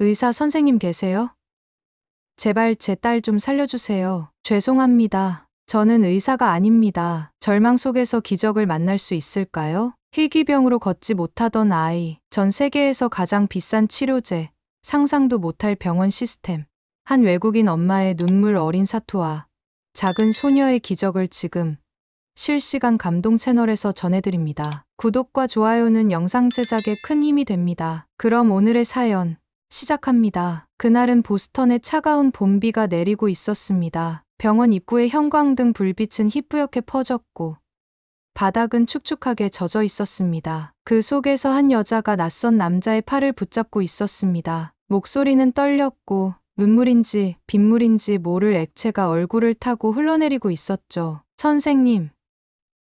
의사 선생님 계세요? 제발 제 딸 좀 살려주세요. 죄송합니다. 저는 의사가 아닙니다. 절망 속에서 기적을 만날 수 있을까요? 희귀병으로 걷지 못하던 아이, 전 세계에서 가장 비싼 치료제, 상상도 못할 병원 시스템, 한 외국인 엄마의 눈물 어린 사투와 작은 소녀의 기적을 지금 실시간 감동 채널에서 전해드립니다. 구독과 좋아요는 영상 제작에 큰 힘이 됩니다. 그럼 오늘의 사연 시작합니다. 그날은 보스턴에 차가운 봄비가 내리고 있었습니다. 병원 입구의 형광등 불빛은 희뿌옇게 퍼졌고 바닥은 축축하게 젖어 있었습니다. 그 속에서 한 여자가 낯선 남자의 팔을 붙잡고 있었습니다. 목소리는 떨렸고 눈물인지 빗물인지 모를 액체가 얼굴을 타고 흘러내리고 있었죠. 선생님,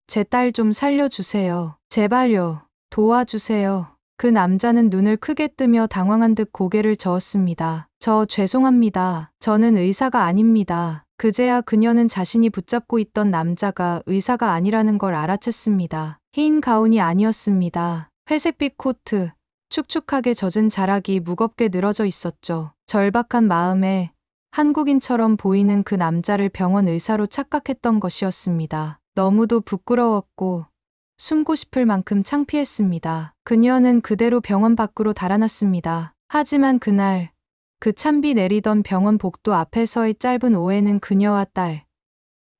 제 딸 좀 살려주세요. 제발요. 도와주세요. 그 남자는 눈을 크게 뜨며 당황한 듯 고개를 저었습니다. 저 죄송합니다. 저는 의사가 아닙니다. 그제야 그녀는 자신이 붙잡고 있던 남자가 의사가 아니라는 걸 알아챘습니다. 흰 가운이 아니었습니다. 회색빛 코트, 축축하게 젖은 자락이 무겁게 늘어져 있었죠. 절박한 마음에 한국인처럼 보이는 그 남자를 병원 의사로 착각했던 것이었습니다. 너무도 부끄러웠고 숨고 싶을 만큼 창피했습니다. 그녀는 그대로 병원 밖으로 달아났습니다. 하지만 그날 그 찬비 내리던 병원 복도 앞에서의 짧은 오해는 그녀와 딸,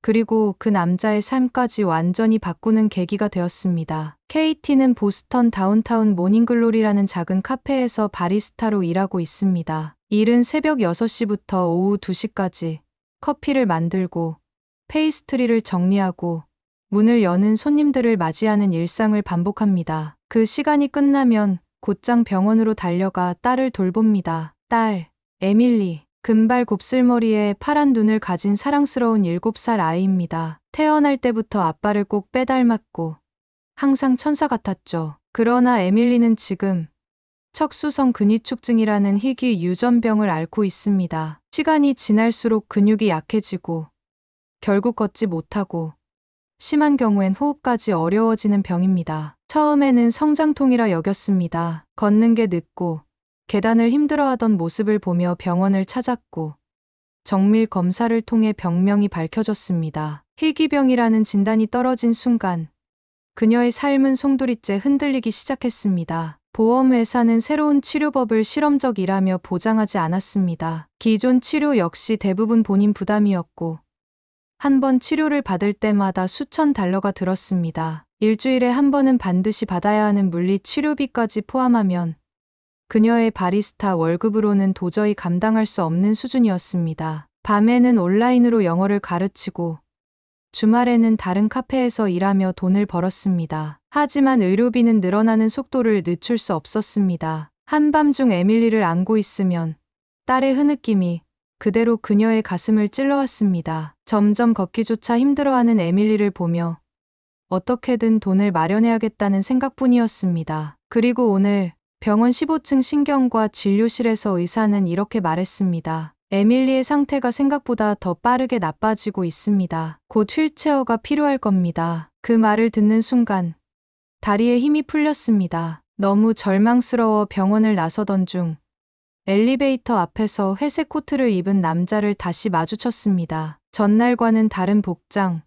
그리고 그 남자의 삶까지 완전히 바꾸는 계기가 되었습니다. KT는 보스턴 다운타운 모닝글로리라는 작은 카페에서 바리스타로 일하고 있습니다. 일은 새벽 6시부터 오후 2시까지 커피를 만들고 페이스트리를 정리하고 문을 여는 손님들을 맞이하는 일상을 반복합니다. 그 시간이 끝나면 곧장 병원으로 달려가 딸을 돌봅니다. 딸, 에밀리. 금발 곱슬머리에 파란 눈을 가진 사랑스러운 7살 아이입니다. 태어날 때부터 아빠를 꼭 빼닮았고 항상 천사 같았죠. 그러나 에밀리는 지금 척수성 근위축증이라는 희귀 유전병을 앓고 있습니다. 시간이 지날수록 근육이 약해지고 결국 걷지 못하고 심한 경우엔 호흡까지 어려워지는 병입니다. 처음에는 성장통이라 여겼습니다. 걷는 게 늦고 계단을 힘들어하던 모습을 보며 병원을 찾았고 정밀 검사를 통해 병명이 밝혀졌습니다. 희귀병이라는 진단이 떨어진 순간 그녀의 삶은 송두리째 흔들리기 시작했습니다. 보험회사는 새로운 치료법을 실험적이라며 보장하지 않았습니다. 기존 치료 역시 대부분 본인 부담이었고 한 번 치료를 받을 때마다 수천 달러가 들었습니다. 일주일에 한 번은 반드시 받아야 하는 물리 치료비까지 포함하면 그녀의 바리스타 월급으로는 도저히 감당할 수 없는 수준이었습니다. 밤에는 온라인으로 영어를 가르치고 주말에는 다른 카페에서 일하며 돈을 벌었습니다. 하지만 의료비는 늘어나는 속도를 늦출 수 없었습니다. 한밤중 에밀리를 안고 있으면 딸의 흐느낌이 그대로 그녀의 가슴을 찔러왔습니다. 점점 걷기조차 힘들어하는 에밀리를 보며 어떻게든 돈을 마련해야겠다는 생각뿐이었습니다. 그리고 오늘 병원 15층 신경과 진료실에서 의사는 이렇게 말했습니다. 에밀리의 상태가 생각보다 더 빠르게 나빠지고 있습니다. 곧 휠체어가 필요할 겁니다. 그 말을 듣는 순간 다리에 힘이 풀렸습니다. 너무 절망스러워 병원을 나서던 중 엘리베이터 앞에서 회색 코트를 입은 남자를 다시 마주쳤습니다. 전날과는 다른 복장,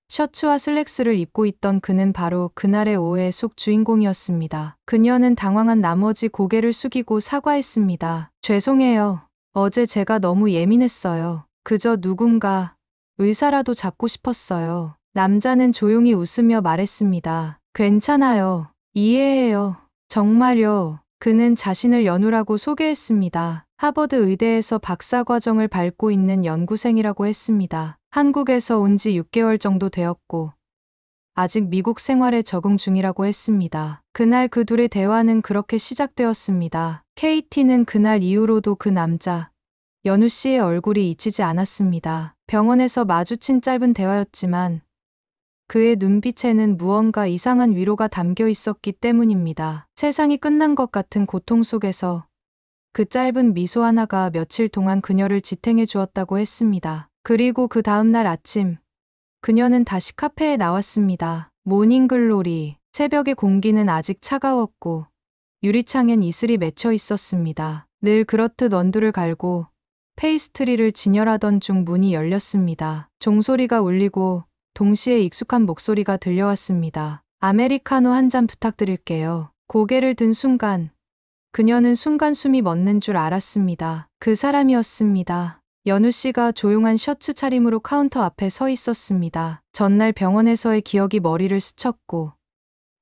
셔츠와 슬랙스를 입고 있던 그는 바로 그날의 오해의 속 주인공이었습니다. 그녀는 당황한 나머지 고개를 숙이고 사과했습니다. 죄송해요. 어제 제가 너무 예민했어요. 그저 누군가 의사라도 잡고 싶었어요. 남자는 조용히 웃으며 말했습니다. 괜찮아요. 이해해요. 정말요. 그는 자신을 연우라고 소개했습니다. 하버드 의대에서 박사과정을 밟고 있는 연구생이라고 했습니다. 한국에서 온 지 6개월 정도 되었고 아직 미국 생활에 적응 중이라고 했습니다. 그날 그 둘의 대화는 그렇게 시작되었습니다. KT는 그날 이후로도 그 남자, 연우 씨의 얼굴이 잊히지 않았습니다. 병원에서 마주친 짧은 대화였지만 그의 눈빛에는 무언가 이상한 위로가 담겨 있었기 때문입니다. 세상이 끝난 것 같은 고통 속에서 그 짧은 미소 하나가 며칠 동안 그녀를 지탱해 주었다고 했습니다. 그리고 그 다음날 아침, 그녀는 다시 카페에 나왔습니다. 모닝글로리. 새벽의 공기는 아직 차가웠고 유리창엔 이슬이 맺혀 있었습니다. 늘 그렇듯 원두를 갈고 페이스트리를 진열하던 중 문이 열렸습니다. 종소리가 울리고 동시에 익숙한 목소리가 들려왔습니다. 아메리카노 한 잔 부탁드릴게요. 고개를 든 순간 그녀는 순간 숨이 멎는 줄 알았습니다. 그 사람이었습니다. 연우 씨가 조용한 셔츠 차림으로 카운터 앞에 서 있었습니다. 전날 병원에서의 기억이 머리를 스쳤고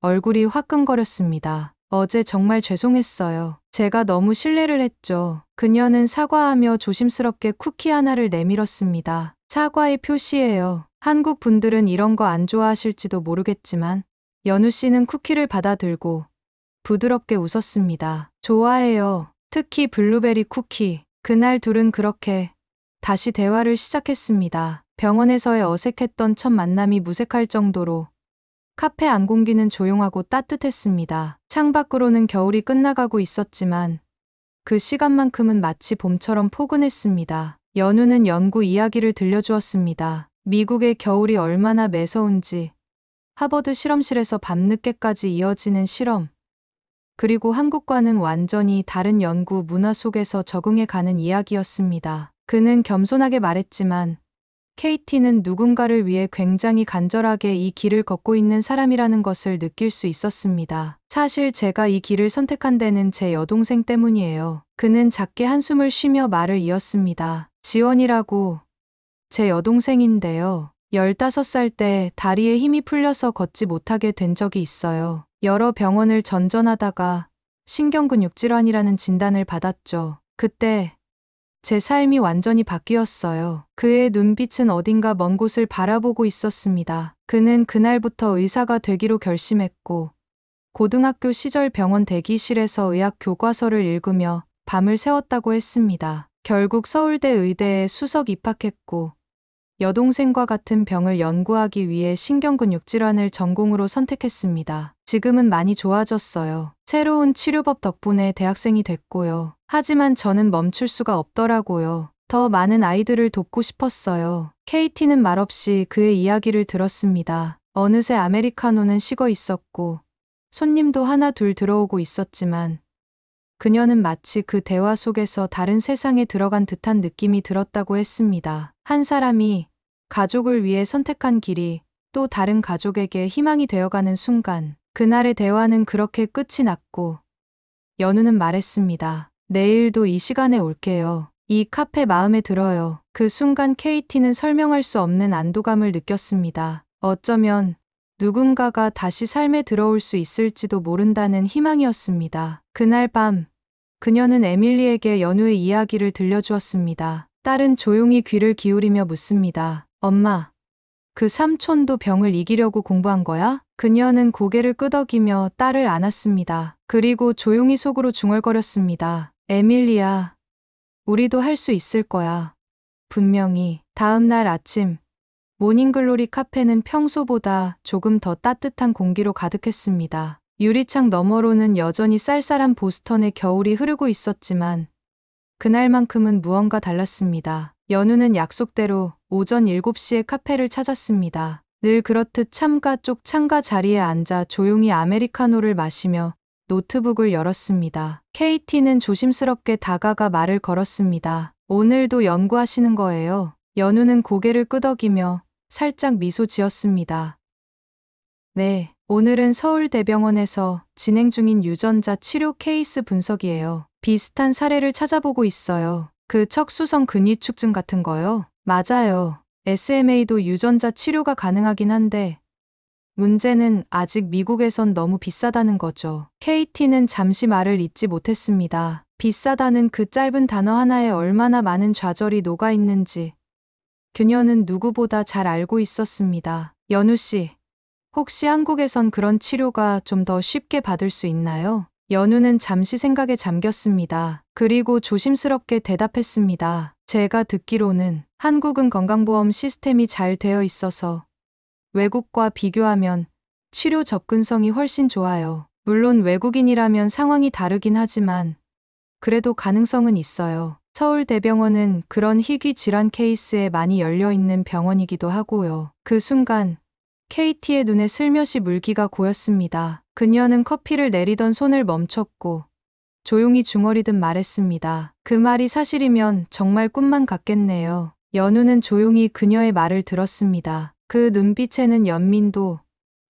얼굴이 화끈거렸습니다. 어제 정말 죄송했어요. 제가 너무 실례를 했죠. 그녀는 사과하며 조심스럽게 쿠키 하나를 내밀었습니다. 사과의 표시예요. 한국 분들은 이런 거 안 좋아하실지도 모르겠지만 연우 씨는 쿠키를 받아들고 부드럽게 웃었습니다. 좋아해요. 특히 블루베리 쿠키. 그날 둘은 그렇게 다시 대화를 시작했습니다. 병원에서의 어색했던 첫 만남이 무색할 정도로 카페 안 공기는 조용하고 따뜻했습니다. 창밖으로는 겨울이 끝나가고 있었지만 그 시간만큼은 마치 봄처럼 포근했습니다. 연우는 연구 이야기를 들려주었습니다. 미국의 겨울이 얼마나 매서운지, 하버드 실험실에서 밤늦게까지 이어지는 실험, 그리고 한국과는 완전히 다른 연구 문화 속에서 적응해가는 이야기였습니다. 그는 겸손하게 말했지만 KT는 누군가를 위해 굉장히 간절하게 이 길을 걷고 있는 사람이라는 것을 느낄 수 있었습니다. 사실 제가 이 길을 선택한 데는 제 여동생 때문이에요. 그는 작게 한숨을 쉬며 말을 이었습니다. 지원이라고 제 여동생인데요. 15살 때 다리에 힘이 풀려서 걷지 못하게 된 적이 있어요. 여러 병원을 전전하다가 신경근육 질환이라는 진단을 받았죠. 그때 제 삶이 완전히 바뀌었어요. 그의 눈빛은 어딘가 먼 곳을 바라보고 있었습니다. 그는 그날부터 의사가 되기로 결심했고 고등학교 시절 병원 대기실에서 의학 교과서를 읽으며 밤을 새웠다고 했습니다. 결국 서울대 의대에 수석 입학했고 여동생과 같은 병을 연구하기 위해 신경근육 질환을 전공으로 선택했습니다. 지금은 많이 좋아졌어요. 새로운 치료법 덕분에 대학생이 됐고요. 하지만 저는 멈출 수가 없더라고요. 더 많은 아이들을 돕고 싶었어요. KT는 말없이 그의 이야기를 들었습니다. 어느새 아메리카노는 식어 있었고 손님도 하나 둘 들어오고 있었지만 그녀는 마치 그 대화 속에서 다른 세상에 들어간 듯한 느낌이 들었다고 했습니다. 한 사람이 가족을 위해 선택한 길이 또 다른 가족에게 희망이 되어가는 순간, 그날의 대화는 그렇게 끝이 났고 연우는 말했습니다. 내일도 이 시간에 올게요. 이 카페 마음에 들어요. 그 순간 KT는 설명할 수 없는 안도감을 느꼈습니다. 어쩌면 누군가가 다시 삶에 들어올 수 있을지도 모른다는 희망이었습니다. 그날 밤, 그녀는 에밀리에게 연우의 이야기를 들려주었습니다. 딸은 조용히 귀를 기울이며 묻습니다. 엄마, 그 삼촌도 병을 이기려고 공부한 거야? 그녀는 고개를 끄덕이며 딸을 안았습니다. 그리고 조용히 속으로 중얼거렸습니다. 에밀리야, 우리도 할 수 있을 거야. 분명히. 다음 날 아침, 모닝글로리 카페는 평소보다 조금 더 따뜻한 공기로 가득했습니다. 유리창 너머로는 여전히 쌀쌀한 보스턴의 겨울이 흐르고 있었지만 그날만큼은 무언가 달랐습니다. 연우는 약속대로 오전 7시에 카페를 찾았습니다. 늘 그렇듯 창가 쪽 창가 자리에 앉아 조용히 아메리카노를 마시며 노트북을 열었습니다. KT는 조심스럽게 다가가 말을 걸었습니다. 오늘도 연구하시는 거예요? 연우는 고개를 끄덕이며 살짝 미소 지었습니다. 네, 오늘은 서울대병원에서 진행 중인 유전자 치료 케이스 분석이에요. 비슷한 사례를 찾아보고 있어요. 그 척수성 근위축증 같은 거요? 맞아요. SMA도 유전자 치료가 가능하긴 한데 문제는 아직 미국에선 너무 비싸다는 거죠. KT는 잠시 말을 잇지 못했습니다. 비싸다는 그 짧은 단어 하나에 얼마나 많은 좌절이 녹아 있는지 그녀는 누구보다 잘 알고 있었습니다. 연우 씨, 혹시 한국에선 그런 치료가 좀 더 쉽게 받을 수 있나요? 연우는 잠시 생각에 잠겼습니다. 그리고 조심스럽게 대답했습니다. 제가 듣기로는 한국은 건강보험 시스템이 잘 되어 있어서 외국과 비교하면 치료 접근성이 훨씬 좋아요. 물론 외국인이라면 상황이 다르긴 하지만 그래도 가능성은 있어요. 서울대병원은 그런 희귀 질환 케이스에 많이 열려있는 병원이기도 하고요. 그 순간 KT의 눈에 슬며시 물기가 고였습니다. 그녀는 커피를 내리던 손을 멈췄고 조용히 중얼이듯 말했습니다. 그 말이 사실이면 정말 꿈만 같겠네요. 연우는 조용히 그녀의 말을 들었습니다. 그 눈빛에는 연민도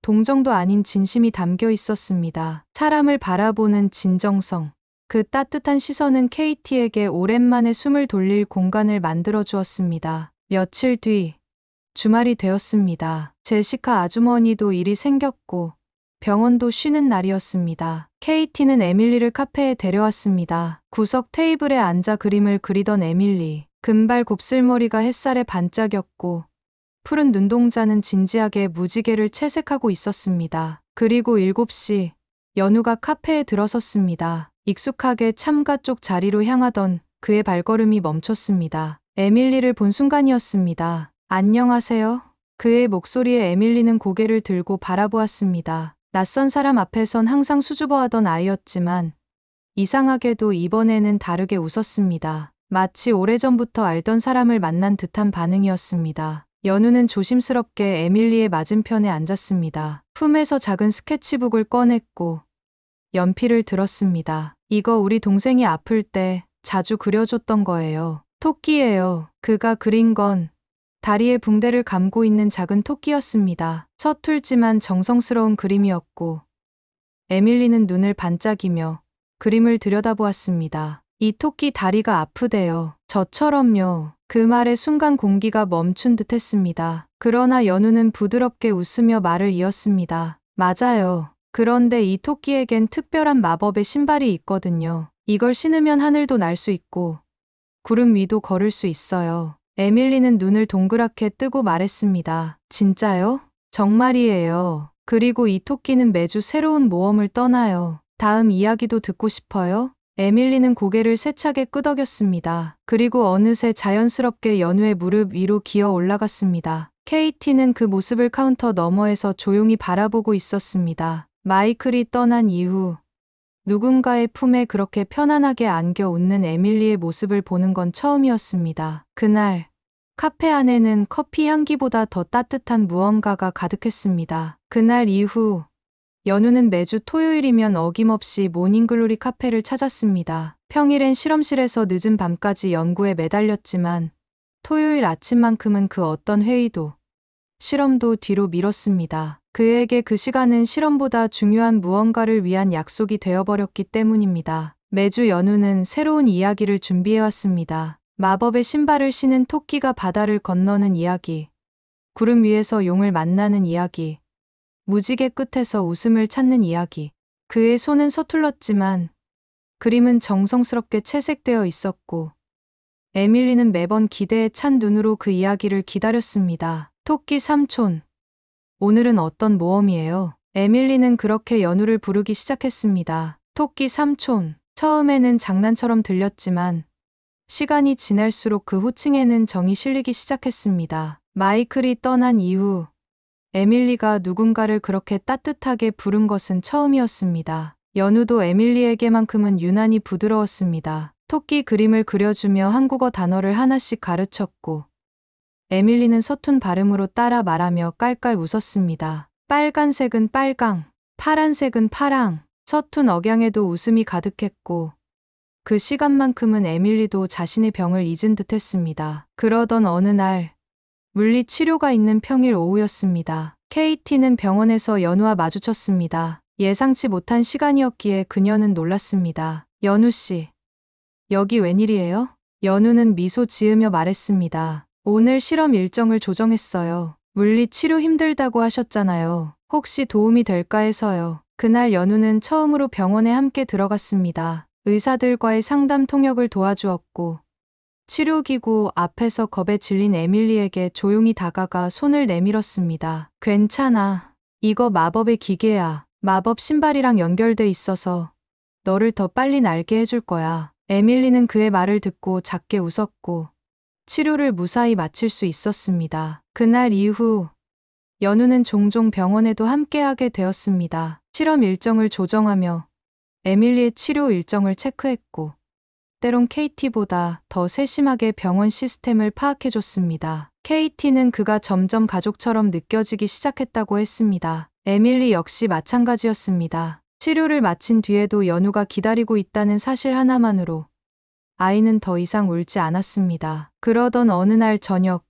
동정도 아닌 진심이 담겨 있었습니다. 사람을 바라보는 진정성. 그 따뜻한 시선은 KT에게 오랜만에 숨을 돌릴 공간을 만들어 주었습니다. 며칠 뒤 주말이 되었습니다. 제시카 아주머니도 일이 생겼고 병원도 쉬는 날이었습니다. KT는 에밀리를 카페에 데려왔습니다. 구석 테이블에 앉아 그림을 그리던 에밀리. 금발 곱슬머리가 햇살에 반짝였고 푸른 눈동자는 진지하게 무지개를 채색하고 있었습니다. 그리고 7시 연우가 카페에 들어섰습니다. 익숙하게 참가 쪽 자리로 향하던 그의 발걸음이 멈췄습니다. 에밀리를 본 순간이었습니다. 안녕하세요. 그의 목소리에 에밀리는 고개를 들고 바라보았습니다. 낯선 사람 앞에선 항상 수줍어하던 아이였지만 이상하게도 이번에는 다르게 웃었습니다. 마치 오래전부터 알던 사람을 만난 듯한 반응이었습니다. 연우는 조심스럽게 에밀리의 맞은편에 앉았습니다. 품에서 작은 스케치북을 꺼냈고 연필을 들었습니다. 이거 우리 동생이 아플 때 자주 그려줬던 거예요. 토끼예요. 그가 그린 건 다리에 붕대를 감고 있는 작은 토끼였습니다. 서툴지만 정성스러운 그림이었고 에밀리는 눈을 반짝이며 그림을 들여다보았습니다. 이 토끼 다리가 아프대요. 저처럼요. 그 말에 순간 공기가 멈춘 듯 했습니다. 그러나 연우는 부드럽게 웃으며 말을 이었습니다. 맞아요. 그런데 이 토끼에겐 특별한 마법의 신발이 있거든요. 이걸 신으면 하늘도 날 수 있고 구름 위도 걸을 수 있어요. 에밀리는 눈을 동그랗게 뜨고 말했습니다. 진짜요? 정말이에요. 그리고 이 토끼는 매주 새로운 모험을 떠나요. 다음 이야기도 듣고 싶어요? 에밀리는 고개를 세차게 끄덕였습니다. 그리고 어느새 자연스럽게 연우의 무릎 위로 기어 올라갔습니다. KT는 그 모습을 카운터 너머에서 조용히 바라보고 있었습니다. 마이클이 떠난 이후 누군가의 품에 그렇게 편안하게 안겨 웃는 에밀리의 모습을 보는 건 처음이었습니다. 그날 카페 안에는 커피 향기보다 더 따뜻한 무언가가 가득했습니다. 그날 이후 연우는 매주 토요일이면 어김없이 모닝글로리 카페를 찾았습니다. 평일엔 실험실에서 늦은 밤까지 연구에 매달렸지만 토요일 아침만큼은 그 어떤 회의도 실험도 뒤로 미뤘습니다. 그에게 그 시간은 실험보다 중요한 무언가를 위한 약속이 되어버렸기 때문입니다. 매주 연우는 새로운 이야기를 준비해왔습니다. 마법의 신발을 신은 토끼가 바다를 건너는 이야기, 구름 위에서 용을 만나는 이야기, 무지개 끝에서 웃음을 찾는 이야기. 그의 손은 서툴렀지만 그림은 정성스럽게 채색되어 있었고 에밀리는 매번 기대에 찬 눈으로 그 이야기를 기다렸습니다. 토끼 삼촌, 오늘은 어떤 모험이에요? 에밀리는 그렇게 연우를 부르기 시작했습니다. 토끼 삼촌. 처음에는 장난처럼 들렸지만 시간이 지날수록 그 호칭에는 정이 실리기 시작했습니다. 마이클이 떠난 이후 에밀리가 누군가를 그렇게 따뜻하게 부른 것은 처음이었습니다. 연우도 에밀리에게만큼은 유난히 부드러웠습니다. 토끼 그림을 그려주며 한국어 단어를 하나씩 가르쳤고 에밀리는 서툰 발음으로 따라 말하며 깔깔 웃었습니다. 빨간색은 빨강, 파란색은 파랑. 서툰 억양에도 웃음이 가득했고 그 시간만큼은 에밀리도 자신의 병을 잊은 듯했습니다. 그러던 어느 날 물리치료가 있는 평일 오후였습니다. KT는 병원에서 연우와 마주쳤습니다. 예상치 못한 시간이었기에 그녀는 놀랐습니다. 연우 씨, 여기 웬일이에요? 연우는 미소 지으며 말했습니다. 오늘 실험 일정을 조정했어요. 물리치료 힘들다고 하셨잖아요. 혹시 도움이 될까 해서요. 그날 연우는 처음으로 병원에 함께 들어갔습니다. 의사들과의 상담 통역을 도와주었고 치료기구 앞에서 겁에 질린 에밀리에게 조용히 다가가 손을 내밀었습니다. 괜찮아. 이거 마법의 기계야. 마법 신발이랑 연결돼 있어서 너를 더 빨리 날게 해줄 거야. 에밀리는 그의 말을 듣고 작게 웃었고 치료를 무사히 마칠 수 있었습니다. 그날 이후 연우는 종종 병원에도 함께하게 되었습니다. 실험 일정을 조정하며 에밀리의 치료 일정을 체크했고 때론 KT보다 더 세심하게 병원 시스템을 파악해줬습니다. KT는 그가 점점 가족처럼 느껴지기 시작했다고 했습니다. 에밀리 역시 마찬가지였습니다. 치료를 마친 뒤에도 연우가 기다리고 있다는 사실 하나만으로 아이는 더 이상 울지 않았습니다. 그러던 어느 날 저녁,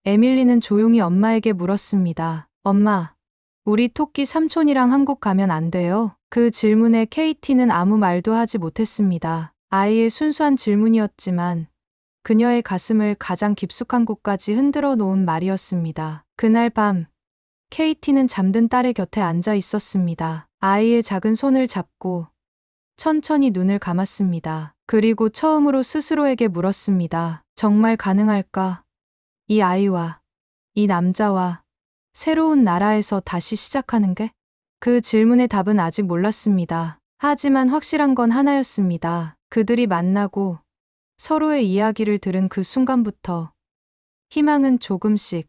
에밀리는 조용히 엄마에게 물었습니다. 엄마, 우리 토끼 삼촌이랑 한국 가면 안 돼요? 그 질문에 KT는 아무 말도 하지 못했습니다. 아이의 순수한 질문이었지만 그녀의 가슴을 가장 깊숙한 곳까지 흔들어 놓은 말이었습니다. 그날 밤, KT는 잠든 딸의 곁에 앉아 있었습니다. 아이의 작은 손을 잡고 천천히 눈을 감았습니다. 그리고 처음으로 스스로에게 물었습니다. 정말 가능할까? 이 아이와, 이 남자와 새로운 나라에서 다시 시작하는 게? 그 질문의 답은 아직 몰랐습니다. 하지만 확실한 건 하나였습니다. 그들이 만나고 서로의 이야기를 들은 그 순간부터 희망은 조금씩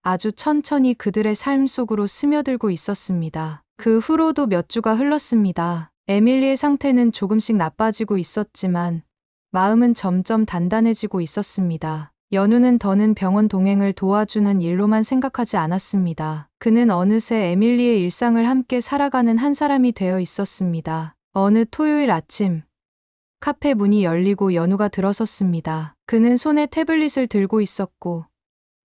아주 천천히 그들의 삶 속으로 스며들고 있었습니다. 그 후로도 몇 주가 흘렀습니다. 에밀리의 상태는 조금씩 나빠지고 있었지만 마음은 점점 단단해지고 있었습니다. 연우는 더는 병원 동행을 도와주는 일로만 생각하지 않았습니다. 그는 어느새 에밀리의 일상을 함께 살아가는 한 사람이 되어 있었습니다. 어느 토요일 아침, 카페 문이 열리고 연우가 들어섰습니다. 그는 손에 태블릿을 들고 있었고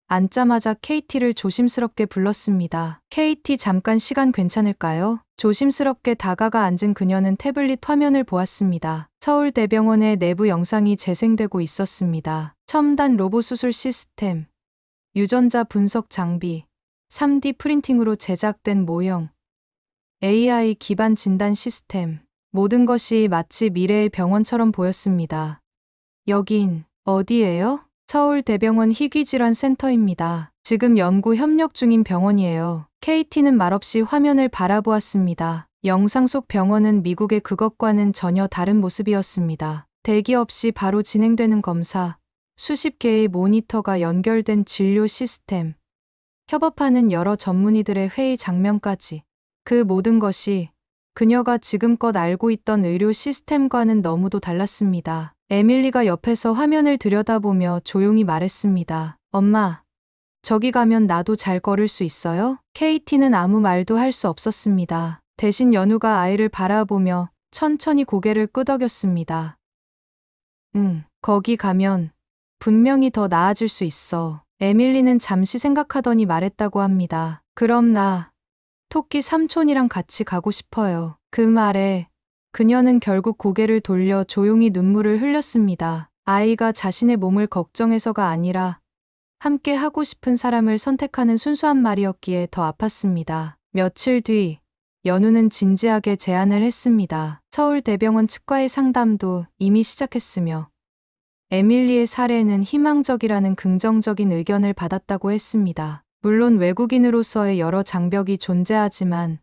앉자마자 KT를 조심스럽게 불렀습니다. KT, 잠깐 시간 괜찮을까요? 조심스럽게 다가가 앉은 그녀는 태블릿 화면을 보았습니다. 서울대병원의 내부 영상이 재생되고 있었습니다. 첨단 로봇 수술 시스템, 유전자 분석 장비, 3D 프린팅으로 제작된 모형, AI 기반 진단 시스템, 모든 것이 마치 미래의 병원처럼 보였습니다. 여긴 어디예요? 서울대병원 희귀질환 센터입니다. 지금 연구 협력 중인 병원이에요. KT는 말없이 화면을 바라보았습니다. 영상 속 병원은 미국의 그것과는 전혀 다른 모습이었습니다. 대기 없이 바로 진행되는 검사, 수십 개의 모니터가 연결된 진료 시스템, 협업하는 여러 전문의들의 회의 장면까지. 그 모든 것이 그녀가 지금껏 알고 있던 의료 시스템과는 너무도 달랐습니다. 에밀리가 옆에서 화면을 들여다보며 조용히 말했습니다. 엄마, 저기 가면 나도 잘 걸을 수 있어요? KT는 아무 말도 할 수 없었습니다. 대신 연우가 아이를 바라보며 천천히 고개를 끄덕였습니다. 응, 거기 가면 분명히 더 나아질 수 있어. 에밀리는 잠시 생각하더니 말했다고 합니다. 그럼 나 토끼 삼촌이랑 같이 가고 싶어요. 그 말에 그녀는 결국 고개를 돌려 조용히 눈물을 흘렸습니다. 아이가 자신의 몸을 걱정해서가 아니라 함께 하고 싶은 사람을 선택하는 순수한 말이었기에 더 아팠습니다. 며칠 뒤, 연우는 진지하게 제안을 했습니다. 서울대병원 측과의 상담도 이미 시작했으며 에밀리의 사례는 희망적이라는 긍정적인 의견을 받았다고 했습니다. 물론 외국인으로서의 여러 장벽이 존재하지만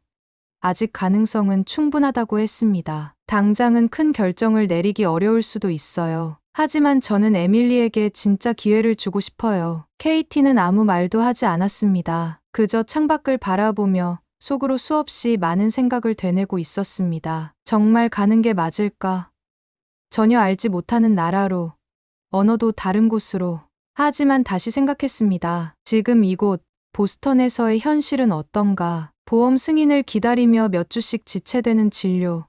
아직 가능성은 충분하다고 했습니다. 당장은 큰 결정을 내리기 어려울 수도 있어요. 하지만 저는 에밀리에게 진짜 기회를 주고 싶어요. KT는 아무 말도 하지 않았습니다. 그저 창밖을 바라보며 속으로 수없이 많은 생각을 되뇌고 있었습니다. 정말 가는 게 맞을까? 전혀 알지 못하는 나라로, 언어도 다른 곳으로. 하지만 다시 생각했습니다. 지금 이곳, 보스턴에서의 현실은 어떤가? 보험 승인을 기다리며 몇 주씩 지체되는 진료,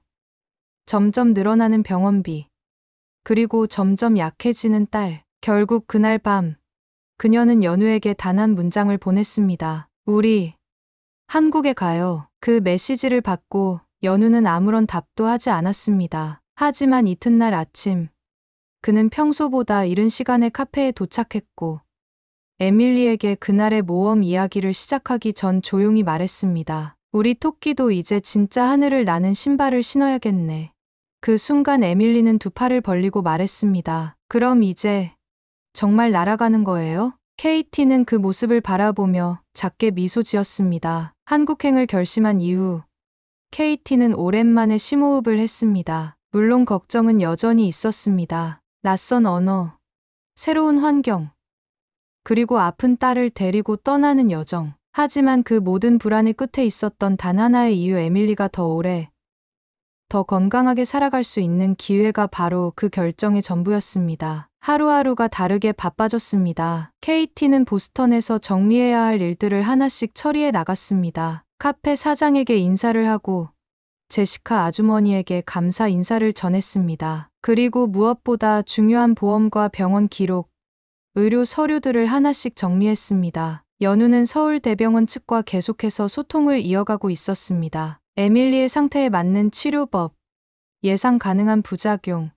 점점 늘어나는 병원비, 그리고 점점 약해지는 딸. 결국 그날 밤, 그녀는 연우에게 단 한 문장을 보냈습니다. 우리 한국에 가요. 그 메시지를 받고 연우는 아무런 답도 하지 않았습니다. 하지만 이튿날 아침, 그는 평소보다 이른 시간에 카페에 도착했고 에밀리에게 그날의 모험 이야기를 시작하기 전 조용히 말했습니다. 우리 토끼도 이제 진짜 하늘을 나는 신발을 신어야겠네. 그 순간 에밀리는 두 팔을 벌리고 말했습니다. 그럼 이제 정말 날아가는 거예요? KT는 그 모습을 바라보며 작게 미소 지었습니다. 한국행을 결심한 이후 KT는 오랜만에 심호흡을 했습니다. 물론 걱정은 여전히 있었습니다. 낯선 언어, 새로운 환경, 그리고 아픈 딸을 데리고 떠나는 여정. 하지만 그 모든 불안의 끝에 있었던 단 하나의 이유, 에밀리가 더 오래 더 건강하게 살아갈 수 있는 기회가 바로 그 결정의 전부였습니다. 하루하루가 다르게 바빠졌습니다. KT는 보스턴에서 정리해야 할 일들을 하나씩 처리해 나갔습니다. 카페 사장에게 인사를 하고 제시카 아주머니에게 감사 인사를 전했습니다. 그리고 무엇보다 중요한 보험과 병원 기록, 의료 서류들을 하나씩 정리했습니다. 연우는 서울대병원 측과 계속해서 소통을 이어가고 있었습니다. 에밀리의 상태에 맞는 치료법, 예상 가능한 부작용,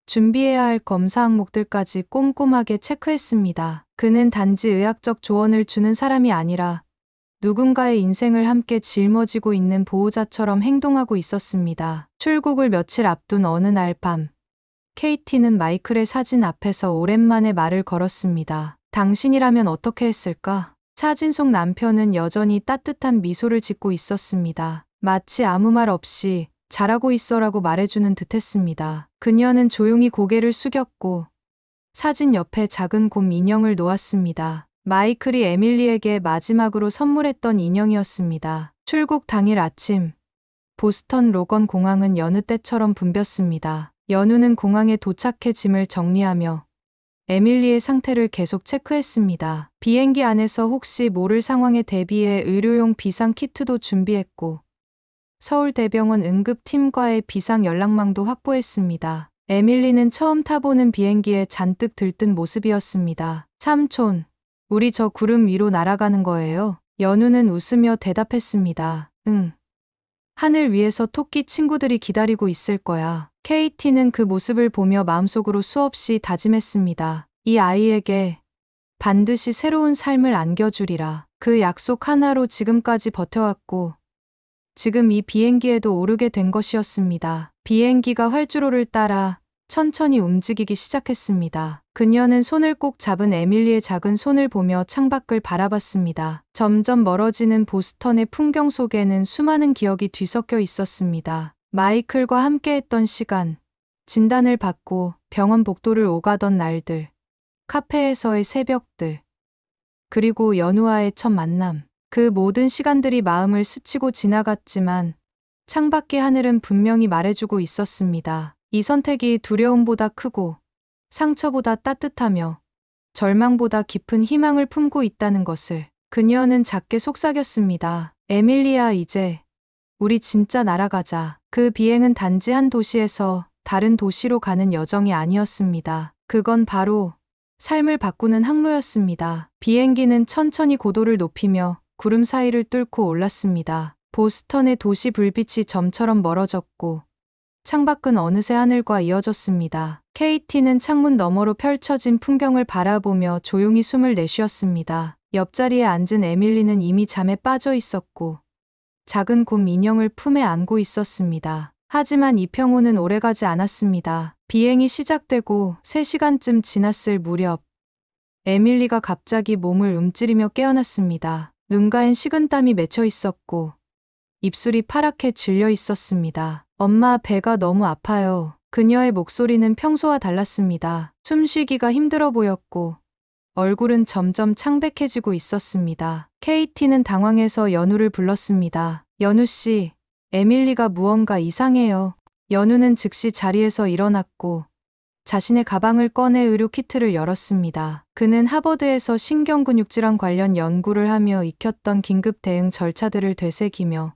준비해야 할 검사 항목들까지 꼼꼼하게 체크했습니다. 그는 단지 의학적 조언을 주는 사람이 아니라 누군가의 인생을 함께 짊어지고 있는 보호자처럼 행동하고 있었습니다. 출국을 며칠 앞둔 어느 날 밤, KT는 마이클의 사진 앞에서 오랜만에 말을 걸었습니다. 당신이라면 어떻게 했을까? 사진 속 남편은 여전히 따뜻한 미소를 짓고 있었습니다. 마치 아무 말 없이 잘하고 있어라고 말해주는 듯했습니다. 그녀는 조용히 고개를 숙였고 사진 옆에 작은 곰 인형을 놓았습니다. 마이클이 에밀리에게 마지막으로 선물했던 인형이었습니다. 출국 당일 아침, 보스턴 로건 공항은 여느 때처럼 붐볐습니다. 연우는 공항에 도착해 짐을 정리하며 에밀리의 상태를 계속 체크했습니다. 비행기 안에서 혹시 모를 상황에 대비해 의료용 비상 키트도 준비했고 서울대병원 응급팀과의 비상 연락망도 확보했습니다. 에밀리는 처음 타보는 비행기에 잔뜩 들뜬 모습이었습니다. 삼촌, 우리 저 구름 위로 날아가는 거예요? 연우는 웃으며 대답했습니다. 응. 하늘 위에서 토끼 친구들이 기다리고 있을 거야. KT는 그 모습을 보며 마음속으로 수없이 다짐했습니다. 이 아이에게 반드시 새로운 삶을 안겨주리라. 그 약속 하나로 지금까지 버텨왔고 지금 이 비행기에도 오르게 된 것이었습니다. 비행기가 활주로를 따라 천천히 움직이기 시작했습니다. 그녀는 손을 꼭 잡은 에밀리의 작은 손을 보며 창밖을 바라봤습니다. 점점 멀어지는 보스턴의 풍경 속에는 수많은 기억이 뒤섞여 있었습니다. 마이클과 함께했던 시간, 진단을 받고 병원 복도를 오가던 날들, 카페에서의 새벽들, 그리고 연우와의 첫 만남. 그 모든 시간들이 마음을 스치고 지나갔지만 창밖의 하늘은 분명히 말해주고 있었습니다. 이 선택이 두려움보다 크고 상처보다 따뜻하며 절망보다 깊은 희망을 품고 있다는 것을. 그녀는 작게 속삭였습니다. 에밀리야, 이제 우리 진짜 날아가자. 그 비행은 단지 한 도시에서 다른 도시로 가는 여정이 아니었습니다. 그건 바로 삶을 바꾸는 항로였습니다. 비행기는 천천히 고도를 높이며 구름 사이를 뚫고 올랐습니다. 보스턴의 도시 불빛이 점처럼 멀어졌고 창밖은 어느새 하늘과 이어졌습니다. KT는 창문 너머로 펼쳐진 풍경을 바라보며 조용히 숨을 내쉬었습니다. 옆자리에 앉은 에밀리는 이미 잠에 빠져 있었고 작은 곰 인형을 품에 안고 있었습니다. 하지만 이 평온은 오래가지 않았습니다. 비행이 시작되고 3시간쯤 지났을 무렵 에밀리가 갑자기 몸을 움츠리며 깨어났습니다. 눈가엔 식은땀이 맺혀 있었고 입술이 파랗게 질려 있었습니다. 엄마, 배가 너무 아파요. 그녀의 목소리는 평소와 달랐습니다. 숨쉬기가 힘들어 보였고 얼굴은 점점 창백해지고 있었습니다. KT는 당황해서 연우를 불렀습니다. 연우 씨, 에밀리가 무언가 이상해요. 연우는 즉시 자리에서 일어났고 자신의 가방을 꺼내 의료 키트를 열었습니다. 그는 하버드에서 신경근육질환 관련 연구를 하며 익혔던 긴급 대응 절차들을 되새기며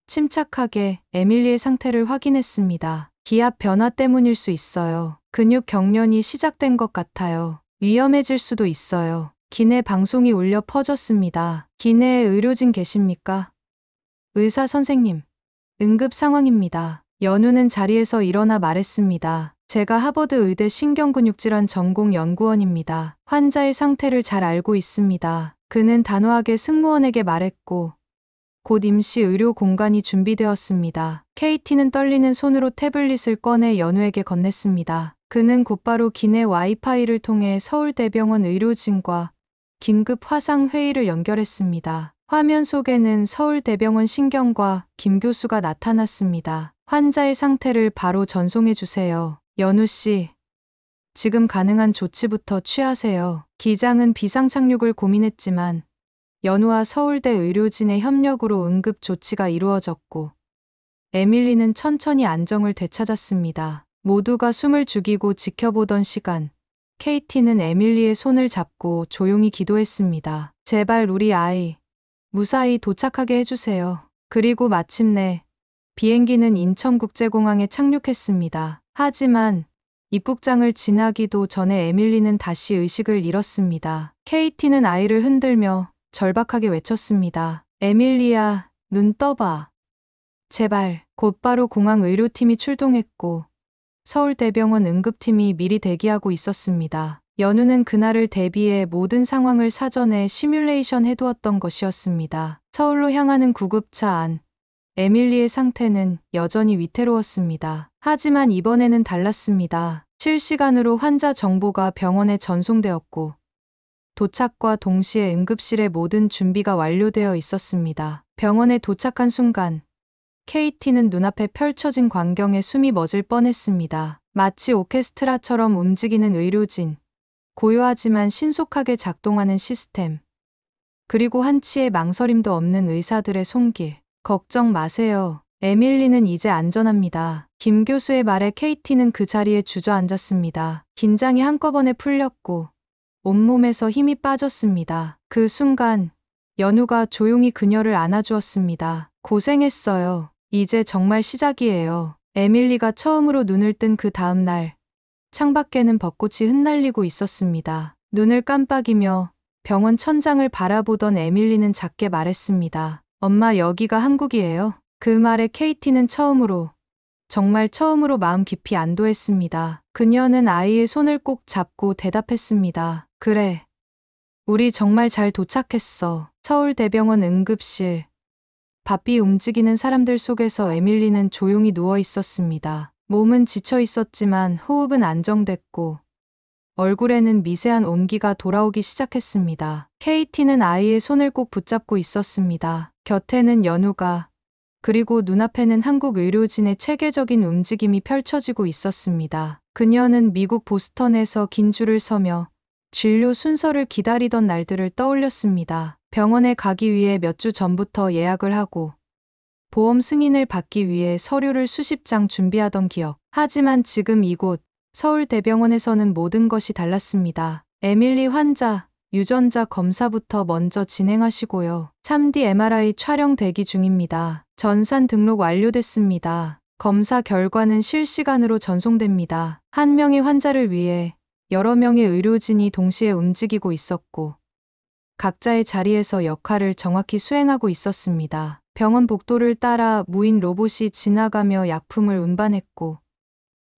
침착하게 에밀리의 상태를 확인했습니다. 기압 변화 때문일 수 있어요. 근육 경련이 시작된 것 같아요. 위험해질 수도 있어요. 기내 방송이 울려 퍼졌습니다. 기내에 의료진 계십니까? 의사 선생님, 응급 상황입니다. 연우는 자리에서 일어나 말했습니다. 제가 하버드 의대 신경근육질환 전공 연구원입니다. 환자의 상태를 잘 알고 있습니다. 그는 단호하게 승무원에게 말했고 곧 임시 의료 공간이 준비되었습니다. KT는 떨리는 손으로 태블릿을 꺼내 연우에게 건넸습니다. 그는 곧바로 기내 와이파이를 통해 서울대병원 의료진과 긴급 화상 회의를 연결했습니다. 화면 속에는 서울대병원 신경과 김 교수가 나타났습니다. 환자의 상태를 바로 전송해 주세요. 연우 씨, 지금 가능한 조치부터 취하세요. 기장은 비상착륙을 고민했지만 연우와 서울대 의료진의 협력으로 응급 조치가 이루어졌고 에밀리는 천천히 안정을 되찾았습니다. 모두가 숨을 죽이고 지켜보던 시간, 케이티는 에밀리의 손을 잡고 조용히 기도했습니다. 제발 우리 아이 무사히 도착하게 해주세요. 그리고 마침내 비행기는 인천국제공항에 착륙했습니다. 하지만 입국장을 지나기도 전에 에밀리는 다시 의식을 잃었습니다. 케이티는 아이를 흔들며 절박하게 외쳤습니다. 에밀리야, 눈 떠봐. 제발. 곧바로 공항 의료팀이 출동했고 서울대병원 응급팀이 미리 대기하고 있었습니다. 연우는 그날을 대비해 모든 상황을 사전에 시뮬레이션 해두었던 것이었습니다. 서울로 향하는 구급차 안, 에밀리의 상태는 여전히 위태로웠습니다. 하지만 이번에는 달랐습니다. 실시간으로 환자 정보가 병원에 전송되었고 도착과 동시에 응급실의 모든 준비가 완료되어 있었습니다. 병원에 도착한 순간 케이티는 눈앞에 펼쳐진 광경에 숨이 멎을 뻔했습니다. 마치 오케스트라처럼 움직이는 의료진, 고요하지만 신속하게 작동하는 시스템, 그리고 한치의 망설임도 없는 의사들의 손길. 걱정 마세요. 에밀리는 이제 안전합니다. 김 교수의 말에 케이티는 그 자리에 주저앉았습니다. 긴장이 한꺼번에 풀렸고 온몸에서 힘이 빠졌습니다. 그 순간 연우가 조용히 그녀를 안아주었습니다. 고생했어요. 이제 정말 시작이에요. 에밀리가 처음으로 눈을 뜬 그 다음 날, 창밖에는 벚꽃이 흩날리고 있었습니다. 눈을 깜빡이며 병원 천장을 바라보던 에밀리는 작게 말했습니다. 엄마, 여기가 한국이에요. 그 말에 케이티는 정말 처음으로 마음 깊이 안도했습니다. 그녀는 아이의 손을 꼭 잡고 대답했습니다. 그래. 우리 정말 잘 도착했어. 서울대병원 응급실. 바삐 움직이는 사람들 속에서 에밀리는 조용히 누워 있었습니다. 몸은 지쳐 있었지만 호흡은 안정됐고 얼굴에는 미세한 온기가 돌아오기 시작했습니다. 케이티는 아이의 손을 꼭 붙잡고 있었습니다. 곁에는 연우가, 그리고 눈앞에는 한국 의료진의 체계적인 움직임이 펼쳐지고 있었습니다. 그녀는 미국 보스턴에서 긴 줄을 서며 진료 순서를 기다리던 날들을 떠올렸습니다. 병원에 가기 위해 몇 주 전부터 예약을 하고 보험 승인을 받기 위해 서류를 수십 장 준비하던 기억. 하지만 지금 이곳 서울대병원에서는 모든 것이 달랐습니다. 에밀리 환자, 유전자 검사부터 먼저 진행하시고요. 3D MRI 촬영 대기 중입니다. 전산 등록 완료됐습니다. 검사 결과는 실시간으로 전송됩니다. 한 명의 환자를 위해 여러 명의 의료진이 동시에 움직이고 있었고 각자의 자리에서 역할을 정확히 수행하고 있었습니다. 병원 복도를 따라 무인 로봇이 지나가며 약품을 운반했고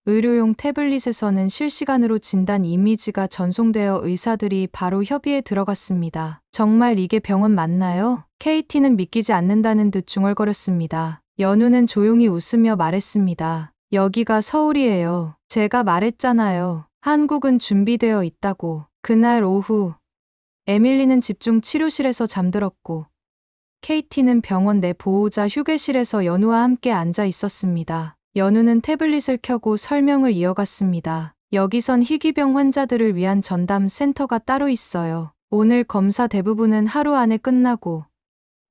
의료용 태블릿에서는 실시간으로 진단 이미지가 전송되어 의사들이 바로 협의에 들어갔습니다. 정말 이게 병원 맞나요? 케이티는 믿기지 않는다는 듯 중얼거렸습니다. 연우는 조용히 웃으며 말했습니다. 여기가 서울이에요. 제가 말했잖아요. 한국은 준비되어 있다고. 그날 오후 에밀리는 집중 치료실에서 잠들었고 케이티는 병원 내 보호자 휴게실에서 연우와 함께 앉아 있었습니다. 연우는 태블릿을 켜고 설명을 이어갔습니다. 여기선 희귀병 환자들을 위한 전담 센터가 따로 있어요. 오늘 검사 대부분은 하루 안에 끝나고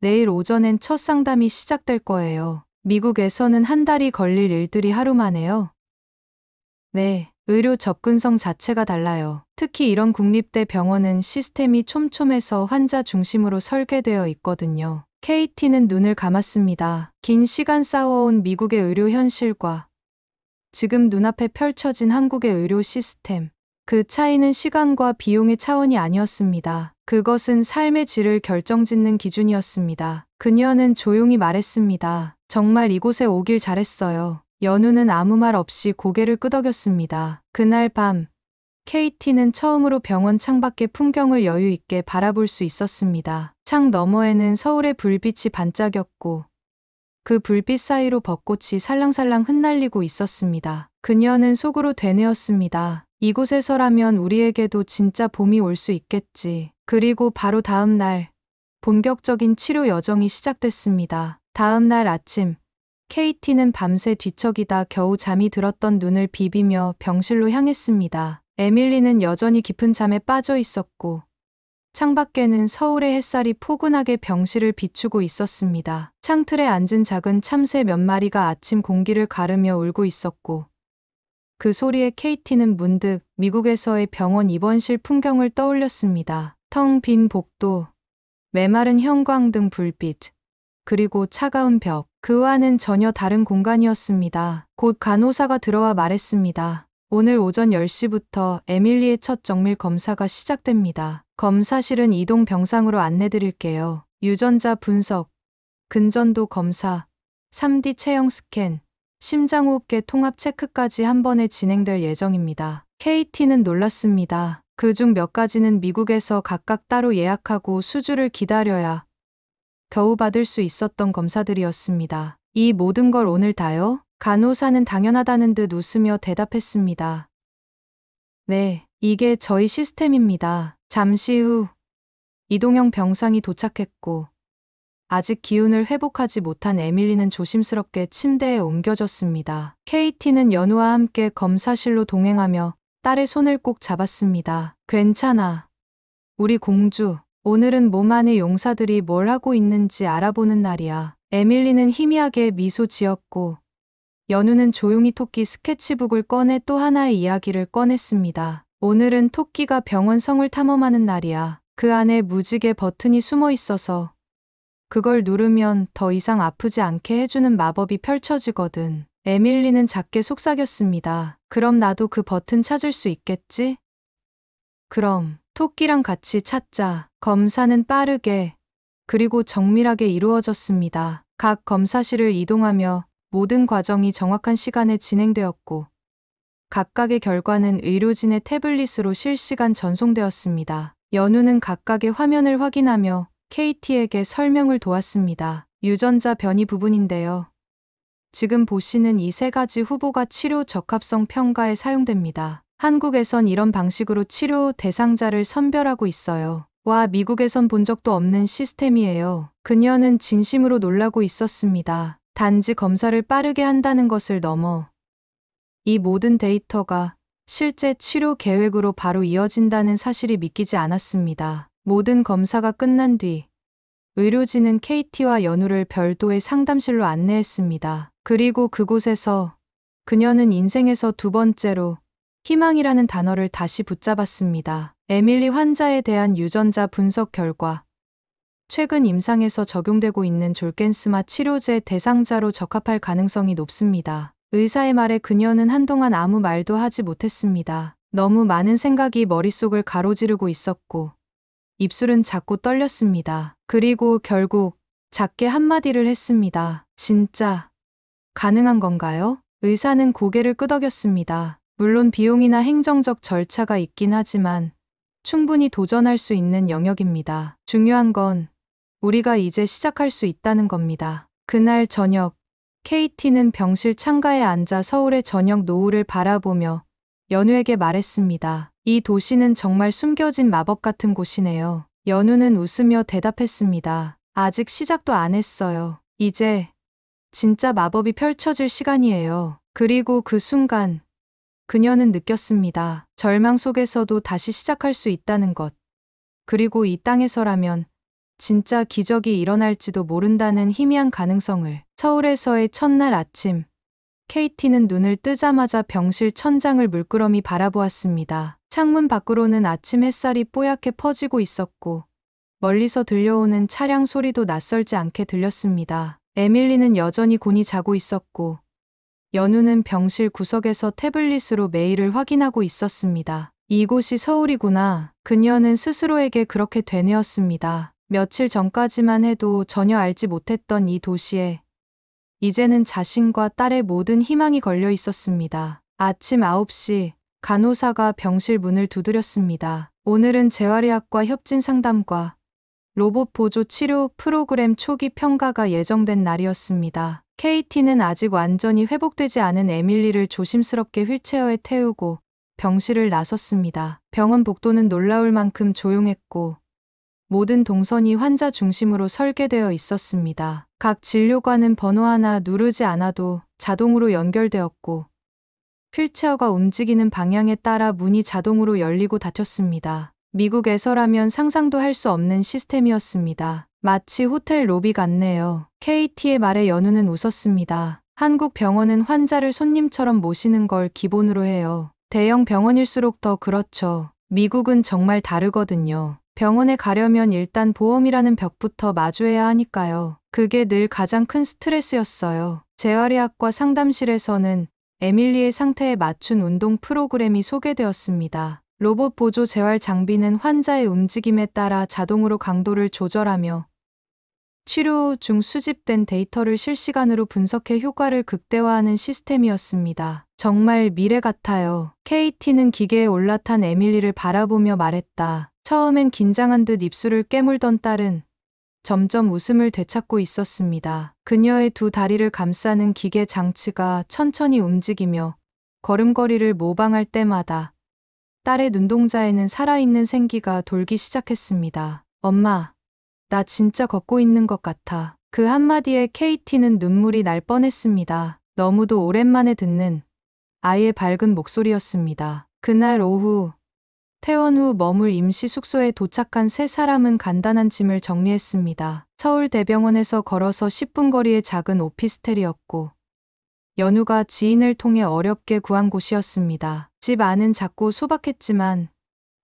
내일 오전엔 첫 상담이 시작될 거예요. 미국에서는 한 달이 걸릴 일들이 하루 만에요. 네, 의료 접근성 자체가 달라요. 특히 이런 국립대 병원은 시스템이 촘촘해서 환자 중심으로 설계되어 있거든요. 케이티는 눈을 감았습니다. 긴 시간 쌓아온 미국의 의료 현실과 지금 눈앞에 펼쳐진 한국의 의료 시스템. 그 차이는 시간과 비용의 차원이 아니었습니다. 그것은 삶의 질을 결정짓는 기준이었습니다. 그녀는 조용히 말했습니다. 정말 이곳에 오길 잘했어요. 연우는 아무 말 없이 고개를 끄덕였습니다. 그날 밤, 케이티는 처음으로 병원 창밖의 풍경을 여유 있게 바라볼 수 있었습니다. 창 너머에는 서울의 불빛이 반짝였고 그 불빛 사이로 벚꽃이 살랑살랑 흩날리고 있었습니다. 그녀는 속으로 되뇌었습니다. 이곳에서라면 우리에게도 진짜 봄이 올 수 있겠지. 그리고 바로 다음 날, 본격적인 치료 여정이 시작됐습니다. 다음 날 아침, 케이티는 밤새 뒤척이다 겨우 잠이 들었던 눈을 비비며 병실로 향했습니다. 에밀리는 여전히 깊은 잠에 빠져 있었고 창밖에는 서울의 햇살이 포근하게 병실을 비추고 있었습니다. 창틀에 앉은 작은 참새 몇 마리가 아침 공기를 가르며 울고 있었고, 그 소리에 KT는 문득 미국에서의 병원 입원실 풍경을 떠올렸습니다. 텅 빈 복도, 메마른 형광등 불빛, 그리고 차가운 벽. 그와는 전혀 다른 공간이었습니다. 곧 간호사가 들어와 말했습니다. 오늘 오전 10시부터 에밀리의 첫 정밀 검사가 시작됩니다. 검사실은 이동 병상으로 안내드릴게요. 유전자 분석, 근전도 검사, 3D 체형 스캔, 심장호흡계 통합 체크까지 한 번에 진행될 예정입니다. KT는 놀랐습니다. 그중 몇 가지는 미국에서 각각 따로 예약하고 수주를 기다려야 겨우 받을 수 있었던 검사들이었습니다. 이 모든 걸 오늘 다요? 간호사는 당연하다는 듯 웃으며 대답했습니다. 네, 이게 저희 시스템입니다. 잠시 후 이동형 병상이 도착했고, 아직 기운을 회복하지 못한 에밀리는 조심스럽게 침대에 옮겨졌습니다. KT는 연우와 함께 검사실로 동행하며 딸의 손을 꼭 잡았습니다. 괜찮아. 우리 공주. 오늘은 몸 안의 용사들이 뭘 하고 있는지 알아보는 날이야. 에밀리는 희미하게 미소 지었고, 연우는 조용히 토끼 스케치북을 꺼내 또 하나의 이야기를 꺼냈습니다. 오늘은 토끼가 병원 성을 탐험하는 날이야. 그 안에 무지개 버튼이 숨어 있어서 그걸 누르면 더 이상 아프지 않게 해주는 마법이 펼쳐지거든. 에밀리는 작게 속삭였습니다. 그럼 나도 그 버튼 찾을 수 있겠지? 그럼 토끼랑 같이 찾자. 검사는 빠르게 그리고 정밀하게 이루어졌습니다. 각 검사실을 이동하며 모든 과정이 정확한 시간에 진행되었고, 각각의 결과는 의료진의 태블릿으로 실시간 전송되었습니다. 연우는 각각의 화면을 확인하며 KT에게 설명을 도왔습니다. 유전자 변이 부분인데요. 지금 보시는 이 세 가지 후보가 치료 적합성 평가에 사용됩니다. 한국에선 이런 방식으로 치료 대상자를 선별하고 있어요. 와, 미국에선 본 적도 없는 시스템이에요. 그녀는 진심으로 놀라고 있었습니다. 단지 검사를 빠르게 한다는 것을 넘어 이 모든 데이터가 실제 치료 계획으로 바로 이어진다는 사실이 믿기지 않았습니다. 모든 검사가 끝난 뒤 의료진은 KT와 연우를 별도의 상담실로 안내했습니다. 그리고 그곳에서 그녀는 인생에서 두 번째로 희망이라는 단어를 다시 붙잡았습니다. 에밀리 환자에 대한 유전자 분석 결과, 최근 임상에서 적용되고 있는 졸겐스마 치료제 대상자로 적합할 가능성이 높습니다. 의사의 말에 그녀는 한동안 아무 말도 하지 못했습니다. 너무 많은 생각이 머릿속을 가로지르고 있었고, 입술은 자꾸 떨렸습니다. 그리고 결국 작게 한마디를 했습니다. 진짜 가능한 건가요? 의사는 고개를 끄덕였습니다. 물론 비용이나 행정적 절차가 있긴 하지만 충분히 도전할 수 있는 영역입니다. 중요한 건 우리가 이제 시작할 수 있다는 겁니다. 그날 저녁, KT는 병실 창가에 앉아 서울의 저녁 노을을 바라보며 연우에게 말했습니다. 이 도시는 정말 숨겨진 마법 같은 곳이네요. 연우는 웃으며 대답했습니다. 아직 시작도 안 했어요. 이제 진짜 마법이 펼쳐질 시간이에요. 그리고 그 순간 그녀는 느꼈습니다. 절망 속에서도 다시 시작할 수 있다는 것. 그리고 이 땅에서라면 진짜 기적이 일어날지도 모른다는 희미한 가능성을. 서울에서의 첫날 아침, KT는 눈을 뜨자마자 병실 천장을 물끄러미 바라보았습니다. 창문 밖으로는 아침 햇살이 뽀얗게 퍼지고 있었고, 멀리서 들려오는 차량 소리도 낯설지 않게 들렸습니다. 에밀리는 여전히 곤히 자고 있었고, 연우는 병실 구석에서 태블릿으로 메일을 확인하고 있었습니다. 이곳이 서울이구나. 그녀는 스스로에게 그렇게 되뇌었습니다. 며칠 전까지만 해도 전혀 알지 못했던 이 도시에 이제는 자신과 딸의 모든 희망이 걸려 있었습니다. 아침 9시, 간호사가 병실 문을 두드렸습니다. 오늘은 재활의학과 협진 상담과 로봇 보조 치료 프로그램 초기 평가가 예정된 날이었습니다. KT는 아직 완전히 회복되지 않은 에밀리를 조심스럽게 휠체어에 태우고 병실을 나섰습니다. 병원 복도는 놀라울 만큼 조용했고, 모든 동선이 환자 중심으로 설계되어 있었습니다. 각 진료관은 번호 하나 누르지 않아도 자동으로 연결되었고, 휠체어가 움직이는 방향에 따라 문이 자동으로 열리고 닫혔습니다. 미국에서라면 상상도 할 수 없는 시스템이었습니다. 마치 호텔 로비 같네요. KT의 말에 연우는 웃었습니다. 한국 병원은 환자를 손님처럼 모시는 걸 기본으로 해요. 대형 병원일수록 더 그렇죠. 미국은 정말 다르거든요. 병원에 가려면 일단 보험이라는 벽부터 마주해야 하니까요. 그게 늘 가장 큰 스트레스였어요. 재활의학과 상담실에서는 에밀리의 상태에 맞춘 운동 프로그램이 소개되었습니다. 로봇 보조 재활 장비는 환자의 움직임에 따라 자동으로 강도를 조절하며 치료 중 수집된 데이터를 실시간으로 분석해 효과를 극대화하는 시스템이었습니다. 정말 미래 같아요. KT는 기계에 올라탄 에밀리를 바라보며 말했다. 처음엔 긴장한 듯 입술을 깨물던 딸은 점점 웃음을 되찾고 있었습니다. 그녀의 두 다리를 감싸는 기계 장치가 천천히 움직이며 걸음걸이를 모방할 때마다 딸의 눈동자에는 살아있는 생기가 돌기 시작했습니다. 엄마, 나 진짜 걷고 있는 것 같아. 그 한마디에 KT는 눈물이 날 뻔했습니다. 너무도 오랜만에 듣는 아이의 밝은 목소리였습니다. 그날 오후 퇴원 후 머물 임시 숙소에 도착한 세 사람은 간단한 짐을 정리했습니다. 서울대병원에서 걸어서 10분 거리의 작은 오피스텔이었고 연우가 지인을 통해 어렵게 구한 곳이었습니다. 집 안은 작고 소박했지만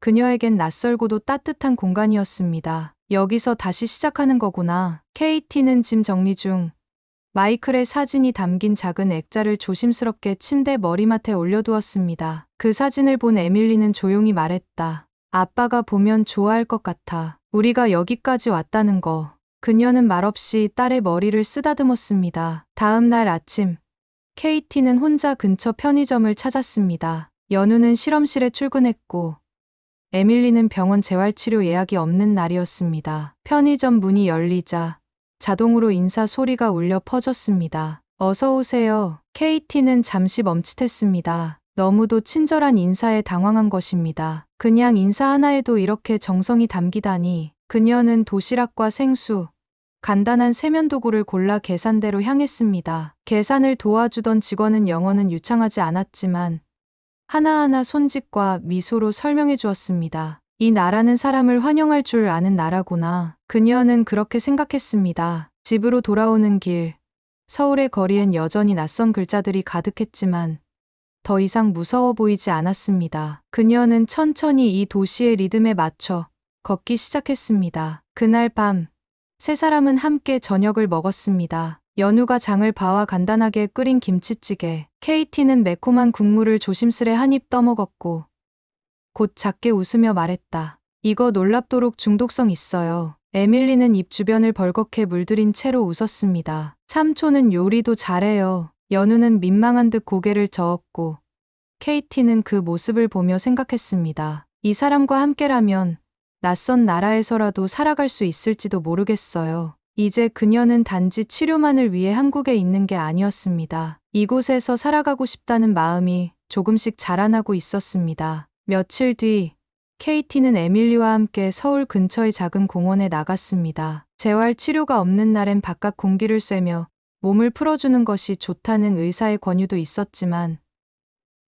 그녀에겐 낯설고도 따뜻한 공간이었습니다. 여기서 다시 시작하는 거구나. KT는 짐 정리 중 마이클의 사진이 담긴 작은 액자를 조심스럽게 침대 머리맡에 올려두었습니다. 그 사진을 본 에밀리는 조용히 말했다. 아빠가 보면 좋아할 것 같아. 우리가 여기까지 왔다는 거. 그녀는 말없이 딸의 머리를 쓰다듬었습니다. 다음 날 아침, KT는 혼자 근처 편의점을 찾았습니다. 연우는 실험실에 출근했고 에밀리는 병원 재활치료 예약이 없는 날이었습니다. 편의점 문이 열리자 자동으로 인사 소리가 울려 퍼졌습니다. 어서 오세요. KT는 잠시 멈칫했습니다. 너무도 친절한 인사에 당황한 것입니다. 그냥 인사 하나에도 이렇게 정성이 담기다니. 그녀는 도시락과 생수, 간단한 세면도구를 골라 계산대로 향했습니다. 계산을 도와주던 직원은 영어는 유창하지 않았지만 하나하나 손짓과 미소로 설명해 주었습니다. 이 나라는 사람을 환영할 줄 아는 나라구나. 그녀는 그렇게 생각했습니다. 집으로 돌아오는 길, 서울의 거리엔 여전히 낯선 글자들이 가득했지만 더 이상 무서워 보이지 않았습니다. 그녀는 천천히 이 도시의 리듬에 맞춰 걷기 시작했습니다. 그날 밤, 세 사람은 함께 저녁을 먹었습니다. 연우가 장을 봐와 간단하게 끓인 김치찌개, KT는 매콤한 국물을 조심스레 한 입 떠먹었고 곧 작게 웃으며 말했다. 이거 놀랍도록 중독성 있어요. 에밀리는 입 주변을 벌겋게 물들인 채로 웃었습니다. 삼촌은 요리도 잘해요. 연우는 민망한 듯 고개를 저었고 KT는 그 모습을 보며 생각했습니다. 이 사람과 함께라면 낯선 나라에서라도 살아갈 수 있을지도 모르겠어요. 이제 그녀는 단지 치료만을 위해 한국에 있는 게 아니었습니다. 이곳에서 살아가고 싶다는 마음이 조금씩 자라나고 있었습니다. 며칠 뒤 KT는 에밀리와 함께 서울 근처의 작은 공원에 나갔습니다. 재활 치료가 없는 날엔 바깥 공기를 쐬며 몸을 풀어주는 것이 좋다는 의사의 권유도 있었지만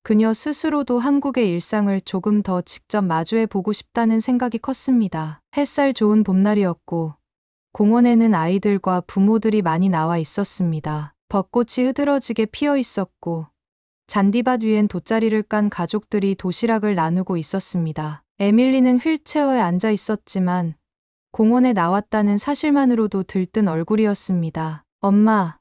그녀 스스로도 한국의 일상을 조금 더 직접 마주해 보고 싶다는 생각이 컸습니다. 햇살 좋은 봄날이었고 공원에는 아이들과 부모들이 많이 나와 있었습니다. 벚꽃이 흐드러지게 피어 있었고 잔디밭 위엔 돗자리를 깐 가족들이 도시락을 나누고 있었습니다. 에밀리는 휠체어에 앉아 있었지만 공원에 나왔다는 사실만으로도 들뜬 얼굴이었습니다. 엄마,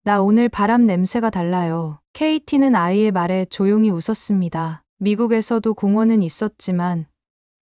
나 오늘 바람 냄새가 달라요. KT는 아이의 말에 조용히 웃었습니다. 미국에서도 공원은 있었지만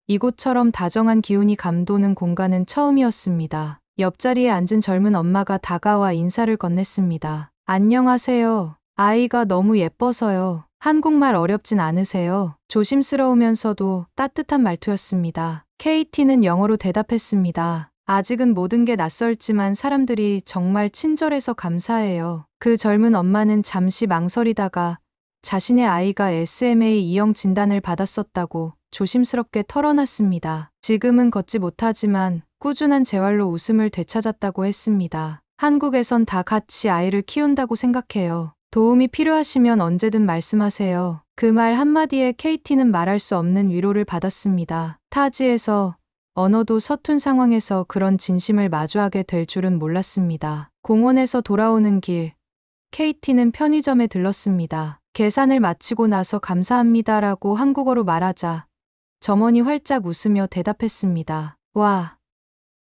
이곳처럼 다정한 기운이 감도는 공간은 처음이었습니다. 옆자리에 앉은 젊은 엄마가 다가와 인사를 건넸습니다. 안녕하세요. 아이가 너무 예뻐서요. 한국말 어렵진 않으세요? 조심스러우면서도 따뜻한 말투였습니다. KT는 영어로 대답했습니다. 아직은 모든 게 낯설지만 사람들이 정말 친절해서 감사해요. 그 젊은 엄마는 잠시 망설이다가 자신의 아이가 SMA 2형 진단을 받았었다고 조심스럽게 털어놨습니다. 지금은 걷지 못하지만 꾸준한 재활로 웃음을 되찾았다고 했습니다. 한국에선 다 같이 아이를 키운다고 생각해요. 도움이 필요하시면 언제든 말씀하세요. 그 말 한마디에 KT는 말할 수 없는 위로를 받았습니다. 타지에서 언어도 서툰 상황에서 그런 진심을 마주하게 될 줄은 몰랐습니다. 공원에서 돌아오는 길, KT는 편의점에 들렀습니다. 계산을 마치고 나서 감사합니다라고 한국어로 말하자 점원이 활짝 웃으며 대답했습니다. 와,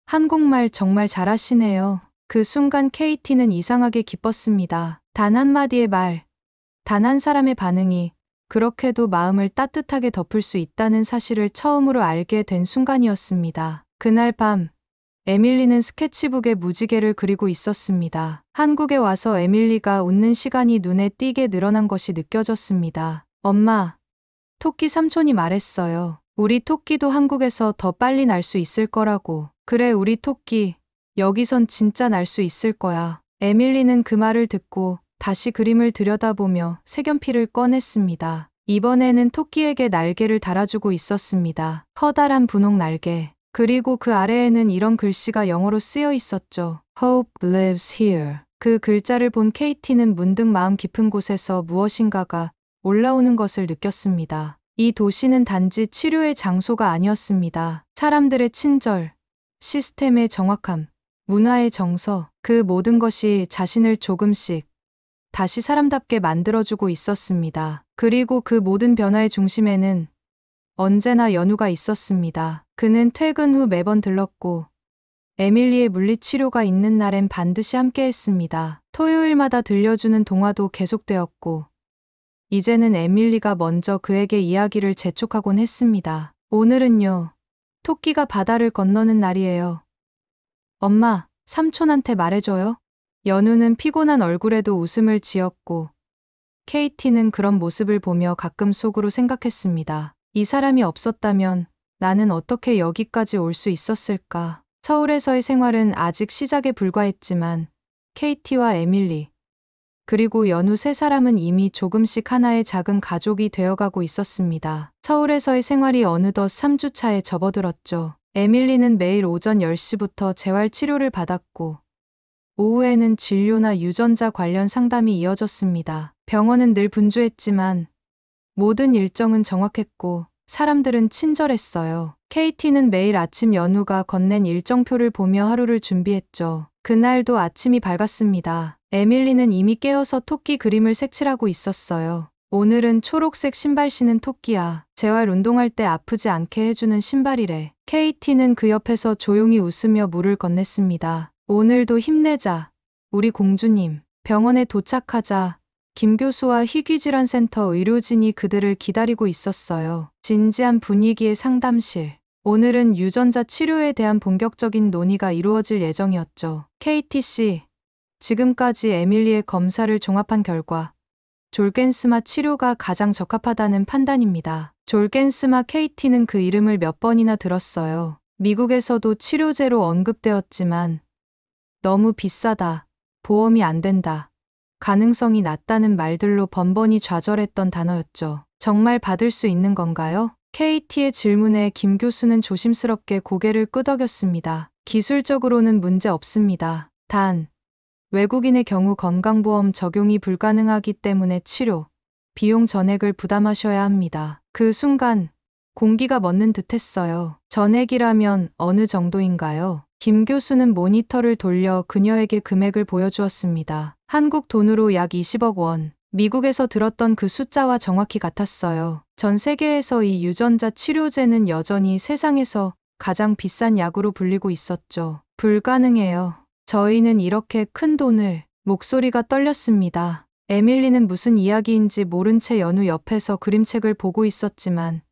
한국말 정말 잘하시네요. 그 순간 KT는 이상하게 기뻤습니다. 단 한마디의 말, 단 한 사람의 반응이 그렇게도 마음을 따뜻하게 덮을 수 있다는 사실을 처음으로 알게 된 순간이었습니다. 그날 밤, 에밀리는 스케치북에 무지개를 그리고 있었습니다. 한국에 와서 에밀리가 웃는 시간이 눈에 띄게 늘어난 것이 느껴졌습니다. 엄마, 토끼 삼촌이 말했어요. 우리 토끼도 한국에서 더 빨리 날 수 있을 거라고. 그래, 우리 토끼, 여기선 진짜 날 수 있을 거야. 에밀리는 그 말을 듣고 다시 그림을 들여다보며 색연필을 꺼냈습니다. 이번에는 토끼에게 날개를 달아주고 있었습니다. 커다란 분홍 날개. 그리고 그 아래에는 이런 글씨가 영어로 쓰여 있었죠. Hope lives here. 그 글자를 본 KT는 문득 마음 깊은 곳에서 무엇인가가 올라오는 것을 느꼈습니다. 이 도시는 단지 치료의 장소가 아니었습니다. 사람들의 친절, 시스템의 정확함, 문화의 정서, 그 모든 것이 자신을 조금씩 다시 사람답게 만들어주고 있었습니다. 그리고 그 모든 변화의 중심에는 언제나 연우가 있었습니다. 그는 퇴근 후 매번 들렀고 에밀리의 물리치료가 있는 날엔 반드시 함께했습니다. 토요일마다 들려주는 동화도 계속되었고 이제는 에밀리가 먼저 그에게 이야기를 재촉하곤 했습니다. 오늘은요, 토끼가 바다를 건너는 날이에요. 엄마, 삼촌한테 말해줘요. 연우는 피곤한 얼굴에도 웃음을 지었고 KT는 그런 모습을 보며 가끔 속으로 생각했습니다. 이 사람이 없었다면 나는 어떻게 여기까지 올 수 있었을까? 서울에서의 생활은 아직 시작에 불과했지만 KT와 에밀리 그리고 연우 세 사람은 이미 조금씩 하나의 작은 가족이 되어가고 있었습니다. 서울에서의 생활이 어느덧 3주차에 접어들었죠. 에밀리는 매일 오전 10시부터 재활치료를 받았고 오후에는 진료나 유전자 관련 상담이 이어졌습니다. 병원은 늘 분주했지만 모든 일정은 정확했고 사람들은 친절했어요. KT는 매일 아침 연우가 건넨 일정표를 보며 하루를 준비했죠. 그날도 아침이 밝았습니다. 에밀리는 이미 깨어서 토끼 그림을 색칠하고 있었어요. 오늘은 초록색 신발 신은 토끼야. 재활 운동할 때 아프지 않게 해주는 신발이래. KT는 그 옆에서 조용히 웃으며 물을 건넸습니다. 오늘도 힘내자. 우리 공주님. 병원에 도착하자 김 교수와 희귀질환센터 의료진이 그들을 기다리고 있었어요. 진지한 분위기의 상담실. 오늘은 유전자 치료에 대한 본격적인 논의가 이루어질 예정이었죠. KT씨, 지금까지 에밀리의 검사를 종합한 결과 졸겐스마 치료가 가장 적합하다는 판단입니다. 졸겐스마. KT는 그 이름을 몇 번이나 들었어요. 미국에서도 치료제로 언급되었지만 너무 비싸다, 보험이 안 된다, 가능성이 낮다는 말들로 번번이 좌절했던 단어였죠. 정말 받을 수 있는 건가요? KT의 질문에 김 교수는 조심스럽게 고개를 끄덕였습니다. 기술적으로는 문제 없습니다. 단, 외국인의 경우 건강보험 적용이 불가능하기 때문에 치료, 비용 전액을 부담하셔야 합니다. 그 순간 공기가 멎는 듯했어요. 전액이라면 어느 정도인가요? 김 교수는 모니터를 돌려 그녀에게 금액을 보여주었습니다. 한국 돈으로 약 20억 원. 미국에서 들었던 그 숫자와 정확히 같았어요. 전 세계에서 이 유전자 치료제는 여전히 세상에서 가장 비싼 약으로 불리고 있었죠. 불가능해요. 저희는 이렇게 큰 돈을. 목소리가 떨렸습니다. 에밀리는 무슨 이야기인지 모른 채 연우 옆에서 그림책을 보고 있었지만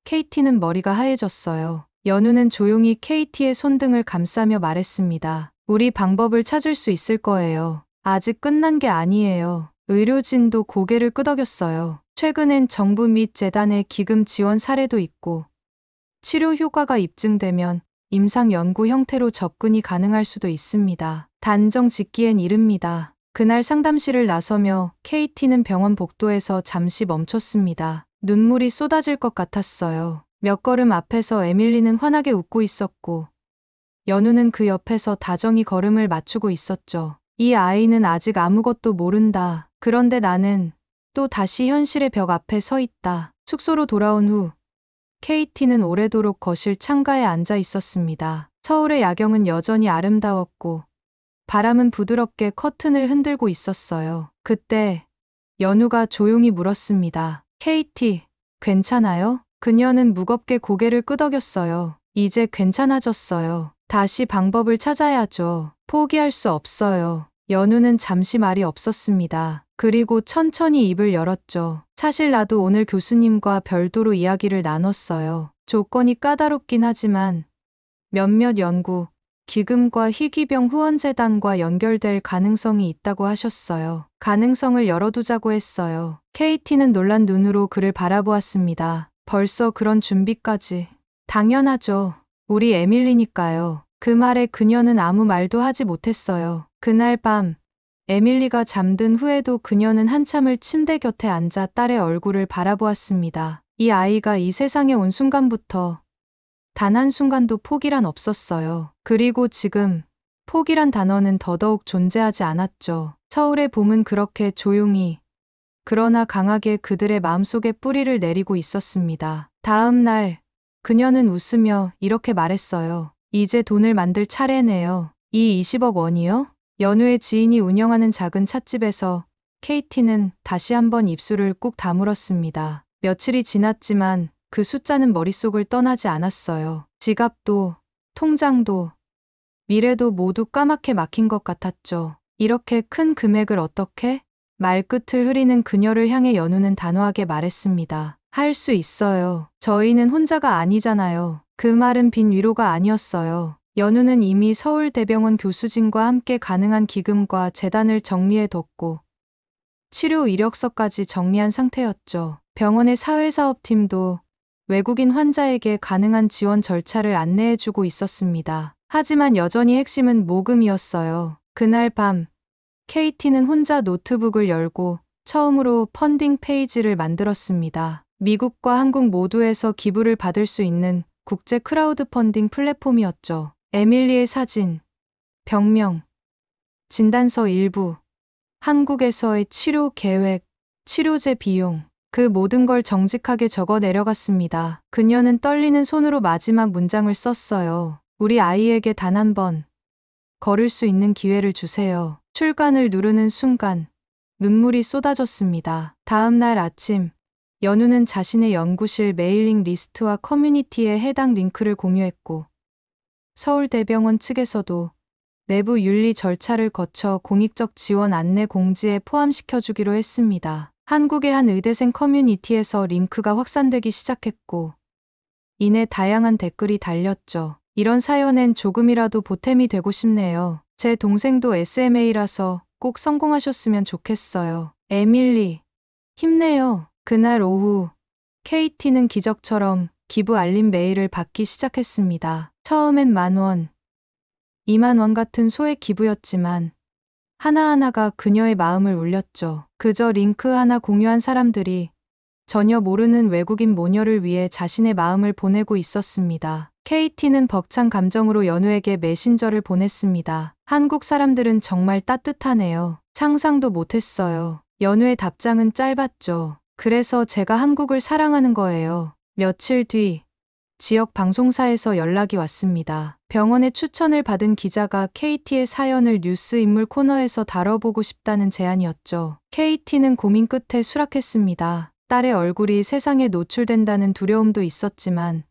KT는 머리가 하얘졌어요. 연우는 조용히 KT의 손등을 감싸며 말했습니다. 우리 방법을 찾을 수 있을 거예요. 아직 끝난 게 아니에요. 의료진도 고개를 끄덕였어요. 최근엔 정부 및 재단의 기금 지원 사례도 있고 치료 효과가 입증되면 임상 연구 형태로 접근이 가능할 수도 있습니다. 단정 짓기엔 이릅니다. 그날 상담실을 나서며 KT는 병원 복도에서 잠시 멈췄습니다. 눈물이 쏟아질 것 같았어요. 몇 걸음 앞에서 에밀리는 환하게 웃고 있었고 연우는 그 옆에서 다정히 걸음을 맞추고 있었죠. 이 아이는 아직 아무것도 모른다. 그런데 나는 또 다시 현실의 벽 앞에 서 있다. 숙소로 돌아온 후 KT는 오래도록 거실 창가에 앉아 있었습니다. 서울의 야경은 여전히 아름다웠고 바람은 부드럽게 커튼을 흔들고 있었어요. 그때 연우가 조용히 물었습니다. KT, 괜찮아요? 그녀는 무겁게 고개를 끄덕였어요. 이제 괜찮아졌어요. 다시 방법을 찾아야죠. 포기할 수 없어요. 연우는 잠시 말이 없었습니다. 그리고 천천히 입을 열었죠. 사실 나도 오늘 교수님과 별도로 이야기를 나눴어요. 조건이 까다롭긴 하지만 몇몇 연구, 기금과 희귀병 후원재단과 연결될 가능성이 있다고 하셨어요. 가능성을 열어두자고 했어요. KT는 놀란 눈으로 그를 바라보았습니다. 벌써 그런 준비까지. 당연하죠. 우리 에밀리니까요. 그 말에 그녀는 아무 말도 하지 못했어요. 그날 밤 에밀리가 잠든 후에도 그녀는 한참을 침대 곁에 앉아 딸의 얼굴을 바라보았습니다. 이 아이가 이 세상에 온 순간부터 단 한순간도 포기란 없었어요. 그리고 지금 포기란 단어는 더더욱 존재하지 않았죠. 서울의 봄은 그렇게 조용히 그러나 강하게 그들의 마음속에 뿌리를 내리고 있었습니다. 다음 날 그녀는 웃으며 이렇게 말했어요. 이제 돈을 만들 차례네요. 이 20억 원이요? 연우의 지인이 운영하는 작은 찻집에서 KT는 다시 한번 입술을 꾹 다물었습니다. 며칠이 지났지만 그 숫자는 머릿속을 떠나지 않았어요. 지갑도, 통장도, 미래도 모두 까맣게 막힌 것 같았죠. 이렇게 큰 금액을 어떻게? 말끝을 흐리는 그녀를 향해 연우는 단호하게 말했습니다. 할 수 있어요. 저희는 혼자가 아니잖아요. 그 말은 빈 위로가 아니었어요. 연우는 이미 서울대병원 교수진과 함께 가능한 기금과 재단을 정리해뒀고 치료 이력서까지 정리한 상태였죠. 병원의 사회사업팀도 외국인 환자에게 가능한 지원 절차를 안내해주고 있었습니다. 하지만 여전히 핵심은 모금이었어요. 그날 밤 KT는 혼자 노트북을 열고 처음으로 펀딩 페이지를 만들었습니다. 미국과 한국 모두에서 기부를 받을 수 있는 국제 크라우드 펀딩 플랫폼이었죠. 에밀리의 사진, 병명, 진단서 일부, 한국에서의 치료 계획, 치료제 비용, 그 모든 걸 정직하게 적어 내려갔습니다. 그녀는 떨리는 손으로 마지막 문장을 썼어요. 우리 아이에게 단 한 번 걸을 수 있는 기회를 주세요. 출간을 누르는 순간 눈물이 쏟아졌습니다. 다음 날 아침 연우는 자신의 연구실 메일링 리스트와 커뮤니티에 해당 링크를 공유했고 서울대병원 측에서도 내부 윤리 절차를 거쳐 공익적 지원 안내 공지에 포함시켜주기로 했습니다. 한국의 한 의대생 커뮤니티에서 링크가 확산되기 시작했고 이내 다양한 댓글이 달렸죠. 이런 사연엔 조금이라도 보탬이 되고 싶네요. 제 동생도 SMA라서 꼭 성공하셨으면 좋겠어요. 에밀리, 힘내요. 그날 오후 KT는 기적처럼 기부 알림 메일을 받기 시작했습니다. 처음엔 10,000원, 20,000원 같은 소액 기부였지만 하나하나가 그녀의 마음을 울렸죠. 그저 링크 하나 공유한 사람들이 전혀 모르는 외국인 모녀를 위해 자신의 마음을 보내고 있었습니다. KT는 벅찬 감정으로 연우에게 메신저를 보냈습니다. 한국 사람들은 정말 따뜻하네요. 상상도 못했어요. 연우의 답장은 짧았죠. 그래서 제가 한국을 사랑하는 거예요. 며칠 뒤 지역 방송사에서 연락이 왔습니다. 병원의 추천을 받은 기자가 KT의 사연을 뉴스 인물 코너에서 다뤄보고 싶다는 제안이었죠. KT는 고민 끝에 수락했습니다. 딸의 얼굴이 세상에 노출된다는 두려움도 있었지만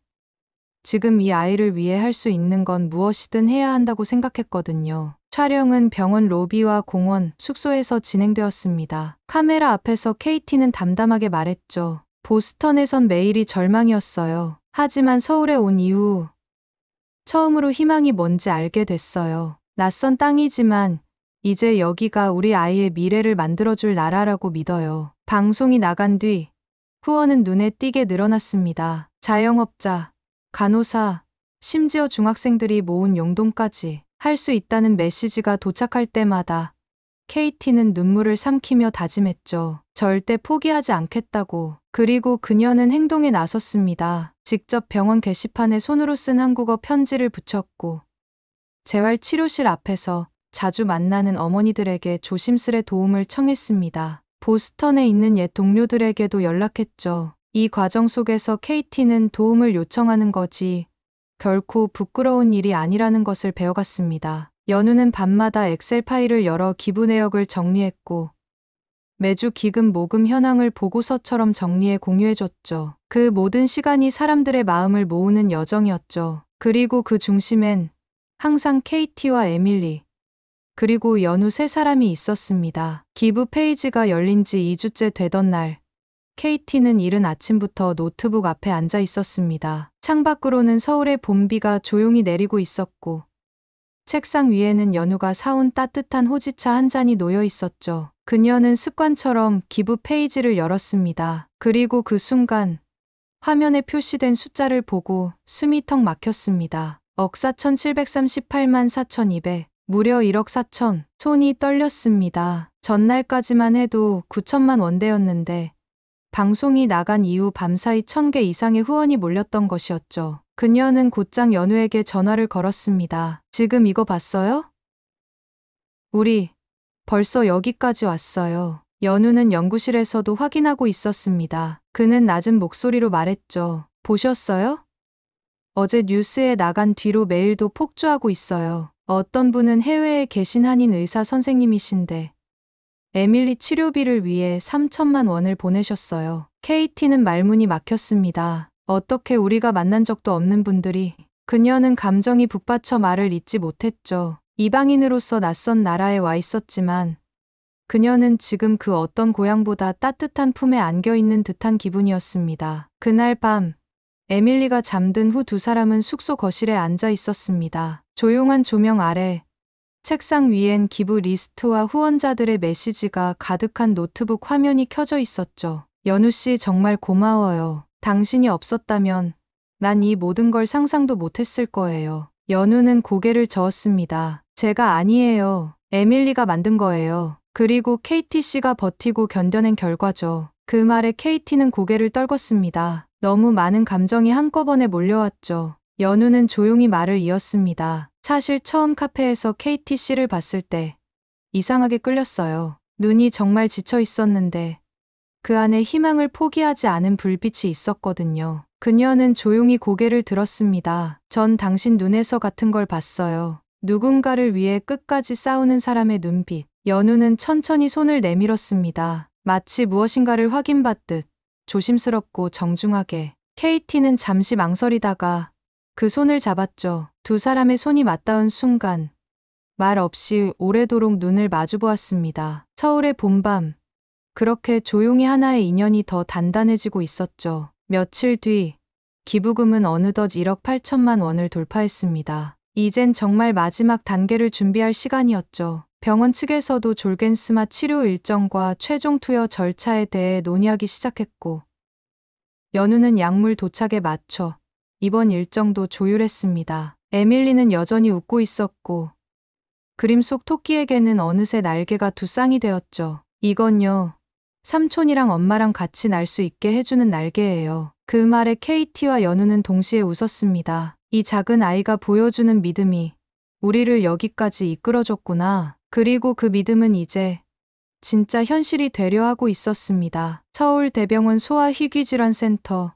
지금 이 아이를 위해 할 수 있는 건 무엇이든 해야 한다고 생각했거든요. 촬영은 병원 로비와 공원, 숙소에서 진행되었습니다. 카메라 앞에서 KT는 담담하게 말했죠. 보스턴에선 매일이 절망이었어요. 하지만 서울에 온 이후 처음으로 희망이 뭔지 알게 됐어요. 낯선 땅이지만 이제 여기가 우리 아이의 미래를 만들어줄 나라라고 믿어요. 방송이 나간 뒤 후원은 눈에 띄게 늘어났습니다. 자영업자, 간호사, 심지어 중학생들이 모은 용돈까지 할 수 있다는 메시지가 도착할 때마다 KT는 눈물을 삼키며 다짐했죠. 절대 포기하지 않겠다고. 그리고 그녀는 행동에 나섰습니다. 직접 병원 게시판에 손으로 쓴 한국어 편지를 붙였고 재활치료실 앞에서 자주 만나는 어머니들에게 조심스레 도움을 청했습니다. 보스턴에 있는 옛 동료들에게도 연락했죠. 이 과정 속에서 KT는 도움을 요청하는 거지 결코 부끄러운 일이 아니라는 것을 배워갔습니다. 연우는 밤마다 엑셀 파일을 열어 기부 내역을 정리했고 매주 기금 모금 현황을 보고서처럼 정리해 공유해줬죠. 그 모든 시간이 사람들의 마음을 모으는 여정이었죠. 그리고 그 중심엔 항상 KT와 에밀리 그리고 연우 세 사람이 있었습니다. 기부 페이지가 열린 지 2주째 되던 날 KT는 이른 아침부터 노트북 앞에 앉아 있었습니다. 창밖으로는 서울의 봄비가 조용히 내리고 있었고 책상 위에는 연우가 사온 따뜻한 호지차 한 잔이 놓여 있었죠. 그녀는 습관처럼 기부 페이지를 열었습니다. 그리고 그 순간 화면에 표시된 숫자를 보고 숨이 턱 막혔습니다. 억 4,738만 4,200, 무려 1억 4천. 손이 떨렸습니다. 전날까지만 해도 9천만 원대였는데 방송이 나간 이후 밤사이 1,000개 이상의 후원이 몰렸던 것이었죠. 그녀는 곧장 연우에게 전화를 걸었습니다. 지금 이거 봤어요? 우리 벌써 여기까지 왔어요. 연우는 연구실에서도 확인하고 있었습니다. 그는 낮은 목소리로 말했죠. 보셨어요? 어제 뉴스에 나간 뒤로 매일도 폭주하고 있어요. 어떤 분은 해외에 계신 한인 의사 선생님이신데 에밀리 치료비를 위해 3천만 원을 보내셨어요. KT는 말문이 막혔습니다. 어떻게 우리가 만난 적도 없는 분들이. 그녀는 감정이 북받쳐 말을 잇지 못했죠. 이방인으로서 낯선 나라에 와 있었지만 그녀는 지금 그 어떤 고향보다 따뜻한 품에 안겨 있는 듯한 기분이었습니다. 그날 밤 에밀리가 잠든 후 두 사람은 숙소 거실에 앉아 있었습니다. 조용한 조명 아래 책상 위엔 기부 리스트와 후원자들의 메시지가 가득한 노트북 화면이 켜져 있었죠. 연우 씨 정말 고마워요. 당신이 없었다면 난 이 모든 걸 상상도 못했을 거예요. 연우는 고개를 저었습니다. 제가 아니에요. 에밀리가 만든 거예요. 그리고 KT 씨가 버티고 견뎌낸 결과죠. 그 말에 KT는 고개를 떨궜습니다. 너무 많은 감정이 한꺼번에 몰려왔죠. 연우는 조용히 말을 이었습니다. 사실 처음 카페에서 KT 씨를 봤을 때 이상하게 끌렸어요. 눈이 정말 지쳐 있었는데 그 안에 희망을 포기하지 않은 불빛이 있었거든요. 그녀는 조용히 고개를 들었습니다. 전 당신 눈에서 같은 걸 봤어요. 누군가를 위해 끝까지 싸우는 사람의 눈빛. 연우는 천천히 손을 내밀었습니다. 마치 무엇인가를 확인받듯 조심스럽고 정중하게. KT는 잠시 망설이다가 그 손을 잡았죠. 두 사람의 손이 맞닿은 순간 말 없이 오래도록 눈을 마주보았습니다. 서울의 봄밤. 그렇게 조용히 하나의 인연이 더 단단해지고 있었죠. 며칠 뒤 기부금은 어느덧 1억 8천만 원을 돌파했습니다. 이젠 정말 마지막 단계를 준비할 시간이었죠. 병원 측에서도 졸겐스마 치료 일정과 최종 투여 절차에 대해 논의하기 시작했고 연우는 약물 도착에 맞춰 이번 일정도 조율했습니다. 에밀리는 여전히 웃고 있었고 그림 속 토끼에게는 어느새 날개가 두 쌍이 되었죠. 이건요. 삼촌이랑 엄마랑 같이 날 수 있게 해주는 날개예요. 그 말에 KT와 연우는 동시에 웃었습니다. 이 작은 아이가 보여주는 믿음이 우리를 여기까지 이끌어줬구나. 그리고 그 믿음은 이제 진짜 현실이 되려 하고 있었습니다. 서울대병원 소아희귀질환센터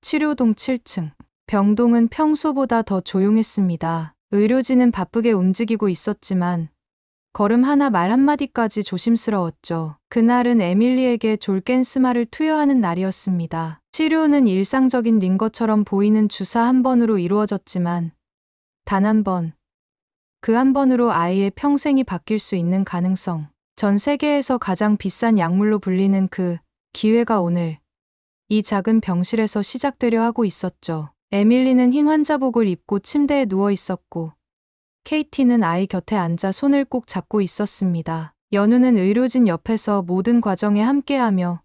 치료동 7층. 병동은 평소보다 더 조용했습니다. 의료진은 바쁘게 움직이고 있었지만 걸음 하나 말 한마디까지 조심스러웠죠. 그날은 에밀리에게 졸겐스마를 투여하는 날이었습니다. 치료는 일상적인 링거처럼 보이는 주사 한 번으로 이루어졌지만 단 한 번, 그 한 번으로 아이의 평생이 바뀔 수 있는 가능성. 전 세계에서 가장 비싼 약물로 불리는 그 기회가 오늘 이 작은 병실에서 시작되려 하고 있었죠. 에밀리는 흰 환자복을 입고 침대에 누워 있었고 KT는 아이 곁에 앉아 손을 꼭 잡고 있었습니다. 연우는 의료진 옆에서 모든 과정에 함께하며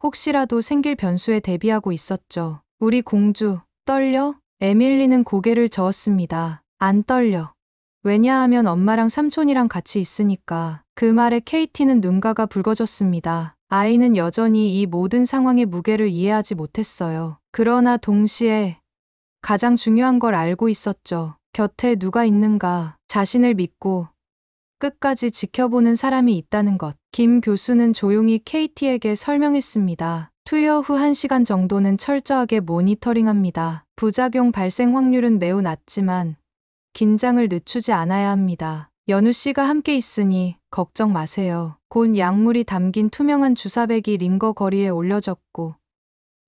혹시라도 생길 변수에 대비하고 있었죠. 우리 공주, 떨려? 에밀리는 고개를 저었습니다. 안 떨려. 왜냐하면 엄마랑 삼촌이랑 같이 있으니까. 그 말에 KT는 눈가가 붉어졌습니다. 아이는 여전히 이 모든 상황의 무게를 이해하지 못했어요. 그러나 동시에 가장 중요한 걸 알고 있었죠. 곁에 누가 있는가, 자신을 믿고 끝까지 지켜보는 사람이 있다는 것. 김 교수는 조용히 KT에게 설명했습니다. 투여 후 1시간 정도는 철저하게 모니터링합니다. 부작용 발생 확률은 매우 낮지만 긴장을 늦추지 않아야 합니다. 연우 씨가 함께 있으니 걱정 마세요. 곧 약물이 담긴 투명한 주사백이 링거 거리에 올려졌고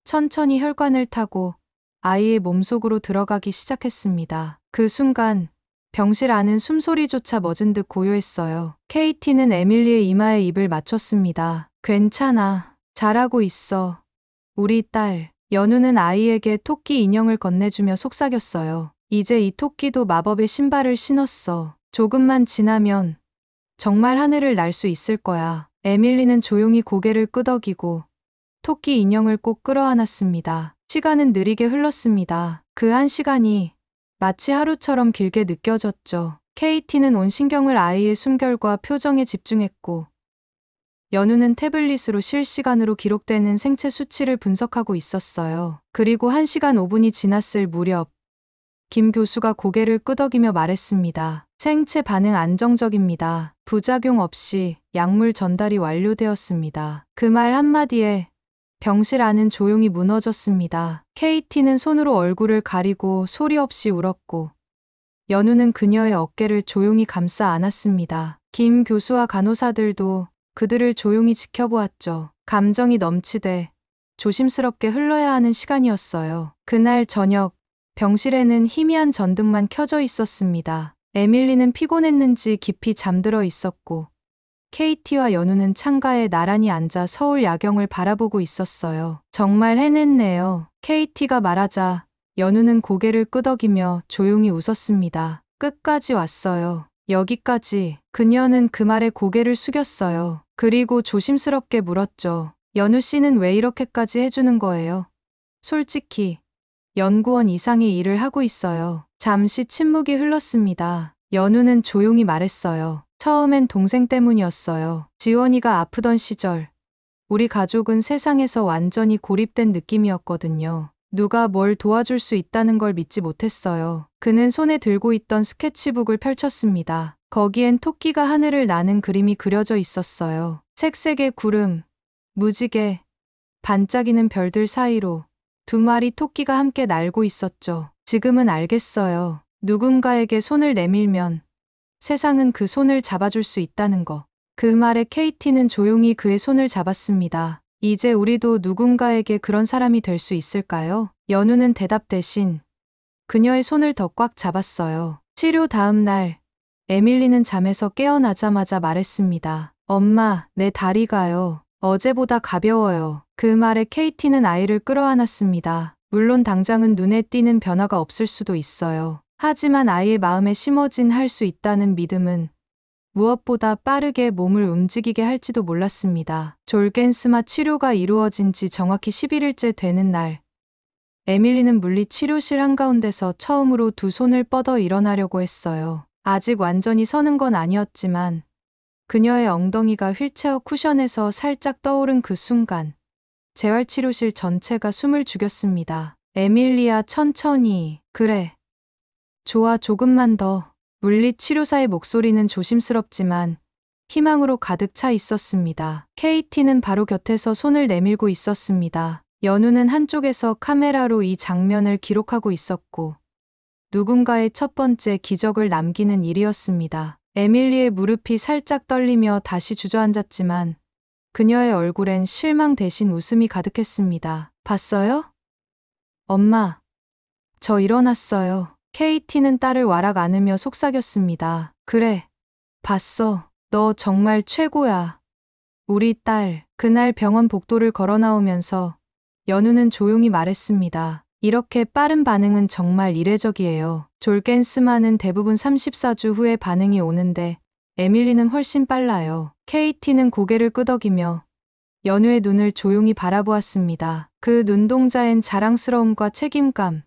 천천히 혈관을 타고 아이의 몸속으로 들어가기 시작했습니다. 그 순간 병실 안은 숨소리조차 멎은 듯 고요했어요. KT는 에밀리의 이마에 입을 맞췄습니다. 괜찮아. 잘하고 있어. 우리 딸. 연우는 아이에게 토끼 인형을 건네주며 속삭였어요. 이제 이 토끼도 마법의 신발을 신었어. 조금만 지나면 정말 하늘을 날 수 있을 거야. 에밀리는 조용히 고개를 끄덕이고 토끼 인형을 꼭 끌어안았습니다. 시간은 느리게 흘렀습니다. 그 1시간이 마치 하루처럼 길게 느껴졌죠. KT는 온 신경을 아이의 숨결과 표정에 집중했고 연우는 태블릿으로 실시간으로 기록되는 생체 수치를 분석하고 있었어요. 그리고 1시간 5분이 지났을 무렵 김 교수가 고개를 끄덕이며 말했습니다. 생체 반응 안정적입니다. 부작용 없이 약물 전달이 완료되었습니다. 그 말 한마디에 병실 안은 조용히 무너졌습니다. KT는 손으로 얼굴을 가리고 소리 없이 울었고 연우는 그녀의 어깨를 조용히 감싸 안았습니다. 김 교수와 간호사들도 그들을 조용히 지켜보았죠. 감정이 넘치되 조심스럽게 흘러야 하는 시간이었어요. 그날 저녁 병실에는 희미한 전등만 켜져 있었습니다. 에밀리는 피곤했는지 깊이 잠들어 있었고 KT와 연우는 창가에 나란히 앉아 서울 야경을 바라보고 있었어요. 정말 해냈네요. KT가 말하자 연우는 고개를 끄덕이며 조용히 웃었습니다. 끝까지 왔어요. 여기까지. 그녀는 그 말에 고개를 숙였어요. 그리고 조심스럽게 물었죠. 연우 씨는 왜 이렇게까지 해주는 거예요? 솔직히 연구원 이상의 일을 하고 있어요. 잠시 침묵이 흘렀습니다. 연우는 조용히 말했어요. 처음엔 동생 때문이었어요. 지원이가 아프던 시절 우리 가족은 세상에서 완전히 고립된 느낌이었거든요. 누가 뭘 도와줄 수 있다는 걸 믿지 못했어요. 그는 손에 들고 있던 스케치북을 펼쳤습니다. 거기엔 토끼가 하늘을 나는 그림이 그려져 있었어요. 색색의 구름, 무지개, 반짝이는 별들 사이로 2마리 토끼가 함께 날고 있었죠. 지금은 알겠어요. 누군가에게 손을 내밀면 세상은 그 손을 잡아줄 수 있다는 거. 그 말에 KT는 조용히 그의 손을 잡았습니다. 이제 우리도 누군가에게 그런 사람이 될 수 있을까요? 연우는 대답 대신 그녀의 손을 더 꽉 잡았어요. 치료 다음 날 에밀리는 잠에서 깨어나자마자 말했습니다. 엄마, 내 다리가요. 어제보다 가벼워요. 그 말에 KT는 아이를 끌어안았습니다. 물론 당장은 눈에 띄는 변화가 없을 수도 있어요. 하지만 아이의 마음에 심어진 할 수 있다는 믿음은 무엇보다 빠르게 몸을 움직이게 할지도 몰랐습니다. 졸겐스마 치료가 이루어진 지 정확히 11일째 되는 날, 에밀리는 물리치료실 한가운데서 처음으로 2손을 뻗어 일어나려고 했어요. 아직 완전히 서는 건 아니었지만 그녀의 엉덩이가 휠체어 쿠션에서 살짝 떠오른 그 순간 재활치료실 전체가 숨을 죽였습니다. 에밀리야, 천천히. 그래. 좋아, 조금만 더. 물리치료사의 목소리는 조심스럽지만 희망으로 가득 차 있었습니다. KT는 바로 곁에서 손을 내밀고 있었습니다. 연우는 한쪽에서 카메라로 이 장면을 기록하고 있었고 누군가의 첫 번째 기적을 남기는 일이었습니다. 에밀리의 무릎이 살짝 떨리며 다시 주저앉았지만 그녀의 얼굴엔 실망 대신 웃음이 가득했습니다. 봤어요? 엄마, 저 일어났어요. KT는 딸을 와락 안으며 속삭였습니다. 그래, 봤어. 너 정말 최고야. 우리 딸. 그날 병원 복도를 걸어 나오면서 연우는 조용히 말했습니다. 이렇게 빠른 반응은 정말 이례적이에요. 졸겐스마는 대부분 34주 후에 반응이 오는데 에밀리는 훨씬 빨라요. KT는 고개를 끄덕이며 연우의 눈을 조용히 바라보았습니다. 그 눈동자엔 자랑스러움과 책임감,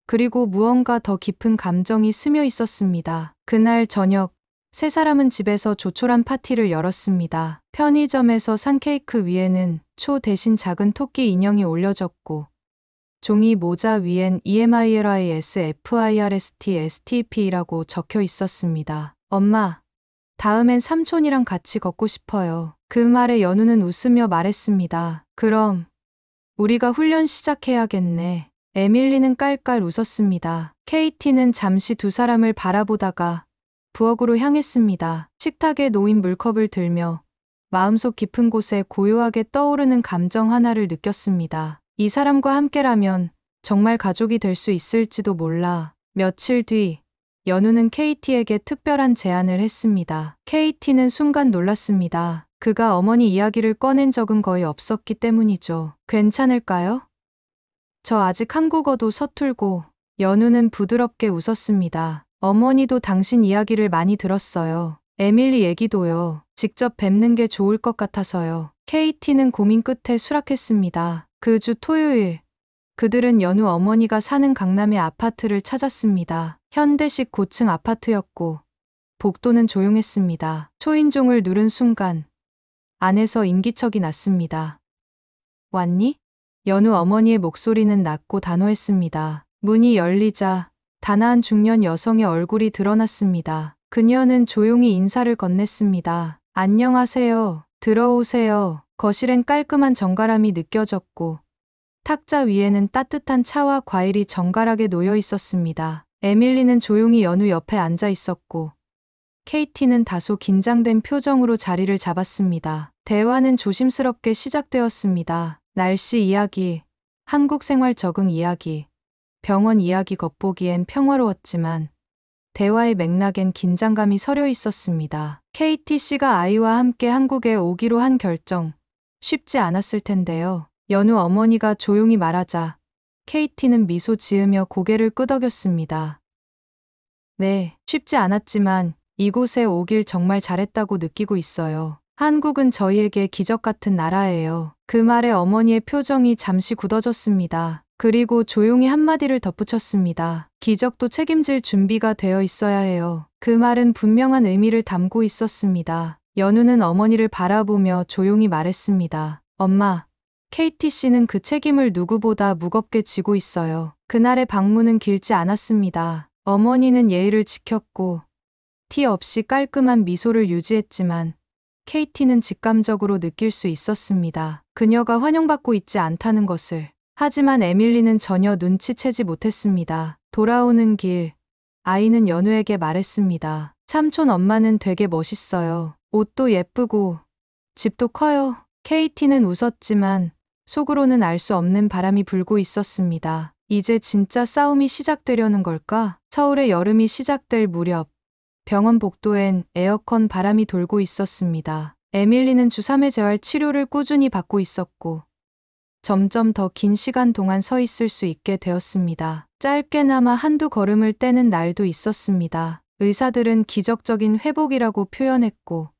그리고 무언가 더 깊은 감정이 스며 있었습니다. 그날 저녁, 세 사람은 집에서 조촐한 파티를 열었습니다. 편의점에서 산 케이크 위에는 초 대신 작은 토끼 인형이 올려졌고 종이 모자 위엔 EMILISFIRST STP라고 적혀 있었습니다. 엄마, 다음엔 삼촌이랑 같이 걷고 싶어요. 그 말에 연우는 웃으며 말했습니다. 그럼 우리가 훈련 시작해야겠네. 에밀리는 깔깔 웃었습니다. KT는 잠시 두 사람을 바라보다가 부엌으로 향했습니다. 식탁에 놓인 물컵을 들며 마음속 깊은 곳에 고요하게 떠오르는 감정 하나를 느꼈습니다. 이 사람과 함께라면 정말 가족이 될 수 있을지도 몰라. 며칠 뒤 연우는 KT에게 특별한 제안을 했습니다. KT는 순간 놀랐습니다. 그가 어머니 이야기를 꺼낸 적은 거의 없었기 때문이죠. 괜찮을까요? 저 아직 한국어도 서툴고. 연우는 부드럽게 웃었습니다. 어머니도 당신 이야기를 많이 들었어요. 에밀리 얘기도요. 직접 뵙는 게 좋을 것 같아서요. KT는 고민 끝에 수락했습니다. 그 주 토요일, 그들은 연우 어머니가 사는 강남의 아파트를 찾았습니다. 현대식 고층 아파트였고 복도는 조용했습니다. 초인종을 누른 순간 안에서 인기척이 났습니다. 왔니? 연우 어머니의 목소리는 낮고 단호했습니다. 문이 열리자 단아한 중년 여성의 얼굴이 드러났습니다. 그녀는 조용히 인사를 건넸습니다. 안녕하세요. 들어오세요. 거실엔 깔끔한 정갈함이 느껴졌고 탁자 위에는 따뜻한 차와 과일이 정갈하게 놓여 있었습니다. 에밀리는 조용히 연우 옆에 앉아 있었고 KT는 다소 긴장된 표정으로 자리를 잡았습니다. 대화는 조심스럽게 시작되었습니다. 날씨 이야기, 한국 생활 적응 이야기, 병원 이야기 겉보기엔 평화로웠지만 대화의 맥락엔 긴장감이 서려 있었습니다. KT 씨가 아이와 함께 한국에 오기로 한 결정, 쉽지 않았을 텐데요. 연우 어머니가 조용히 말하자 KT는 미소 지으며 고개를 끄덕였습니다. 네, 쉽지 않았지만 이곳에 오길 정말 잘했다고 느끼고 있어요. 한국은 저희에게 기적 같은 나라예요. 그 말에 어머니의 표정이 잠시 굳어졌습니다. 그리고 조용히 한마디를 덧붙였습니다. 기적도 책임질 준비가 되어 있어야 해요. 그 말은 분명한 의미를 담고 있었습니다. 연우는 어머니를 바라보며 조용히 말했습니다. 엄마, KT 씨는 그 책임을 누구보다 무겁게 지고 있어요. 그날의 방문은 길지 않았습니다. 어머니는 예의를 지켰고 티 없이 깔끔한 미소를 유지했지만 KT는 직감적으로 느낄 수 있었습니다. 그녀가 환영받고 있지 않다는 것을. 하지만 에밀리는 전혀 눈치채지 못했습니다. 돌아오는 길, 아이는 연우에게 말했습니다. 삼촌 엄마는 되게 멋있어요. 옷도 예쁘고 집도 커요. KT는 웃었지만 속으로는 알 수 없는 바람이 불고 있었습니다. 이제 진짜 싸움이 시작되려는 걸까? 서울의 여름이 시작될 무렵 병원 복도엔 에어컨 바람이 돌고 있었습니다. 에밀리는 주 3회 재활 치료를 꾸준히 받고 있었고 점점 더 긴 시간 동안 서 있을 수 있게 되었습니다. 짧게나마 한두 걸음을 떼는 날도 있었습니다. 의사들은 기적적인 회복이라고 표현했고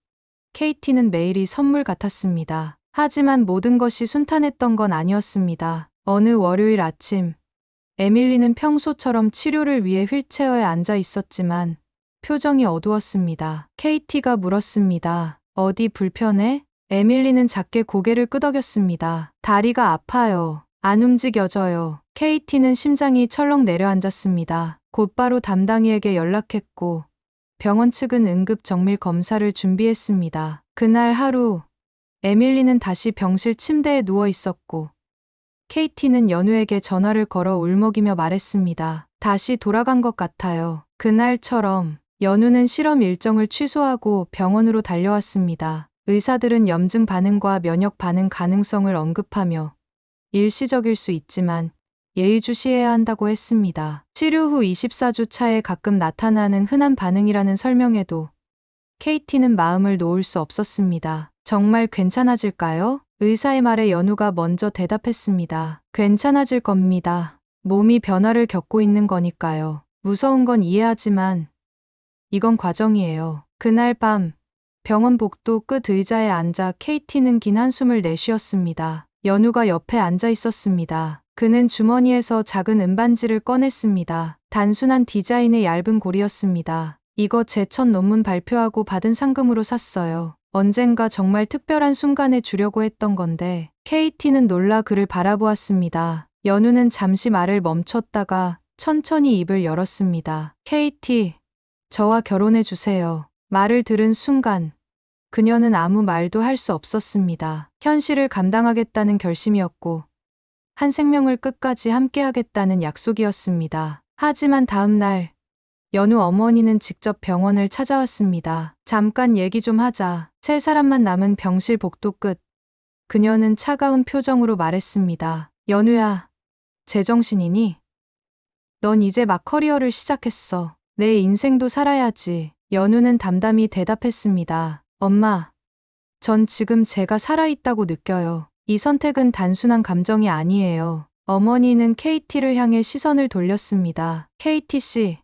KT는 매일이 선물 같았습니다. 하지만 모든 것이 순탄했던 건 아니었습니다. 어느 월요일 아침, 에밀리는 평소처럼 치료를 위해 휠체어에 앉아 있었지만 표정이 어두웠습니다. KT가 물었습니다. 어디 불편해? 에밀리는 작게 고개를 끄덕였습니다. 다리가 아파요. 안 움직여져요. KT는 심장이 철렁 내려앉았습니다. 곧바로 담당이에게 연락했고 병원 측은 응급 정밀 검사를 준비했습니다. 그날 하루 에밀리는 다시 병실 침대에 누워 있었고 KT는 연우에게 전화를 걸어 울먹이며 말했습니다. 다시 돌아간 것 같아요. 그날처럼 연우는 실험 일정을 취소하고 병원으로 달려왔습니다. 의사들은 염증 반응과 면역 반응 가능성을 언급하며 일시적일 수 있지만 예의주시해야 한다고 했습니다. 치료 후 24주 차에 가끔 나타나는 흔한 반응이라는 설명에도 KT는 마음을 놓을 수 없었습니다. 정말 괜찮아질까요? 의사의 말에 연우가 먼저 대답했습니다. 괜찮아질 겁니다. 몸이 변화를 겪고 있는 거니까요. 무서운 건 이해하지만 이건 과정이에요. 그날 밤 병원 복도 끝 의자에 앉아 KT는 긴 한숨을 내쉬었습니다. 연우가 옆에 앉아 있었습니다. 그는 주머니에서 작은 은반지를 꺼냈습니다. 단순한 디자인의 얇은 고리였습니다. 이거 제 첫 논문 발표하고 받은 상금으로 샀어요. 언젠가 정말 특별한 순간에 주려고 했던 건데. KT는 놀라 그를 바라보았습니다. 연우는 잠시 말을 멈췄다가 천천히 입을 열었습니다. KT, 저와 결혼해 주세요. 말을 들은 순간 그녀는 아무 말도 할 수 없었습니다. 현실을 감당하겠다는 결심이었고 한 생명을 끝까지 함께하겠다는 약속이었습니다. 하지만 다음 날 연우 어머니는 직접 병원을 찾아왔습니다. 잠깐 얘기 좀 하자. 세 사람만 남은 병실 복도 끝. 그녀는 차가운 표정으로 말했습니다. 연우야, 제정신이니? 넌 이제 막 커리어를 시작했어. 내 인생도 살아야지. 연우는 담담히 대답했습니다. 엄마, 전 지금 제가 살아있다고 느껴요. 이 선택은 단순한 감정이 아니에요. 어머니는 KT를 향해 시선을 돌렸습니다. KT 씨,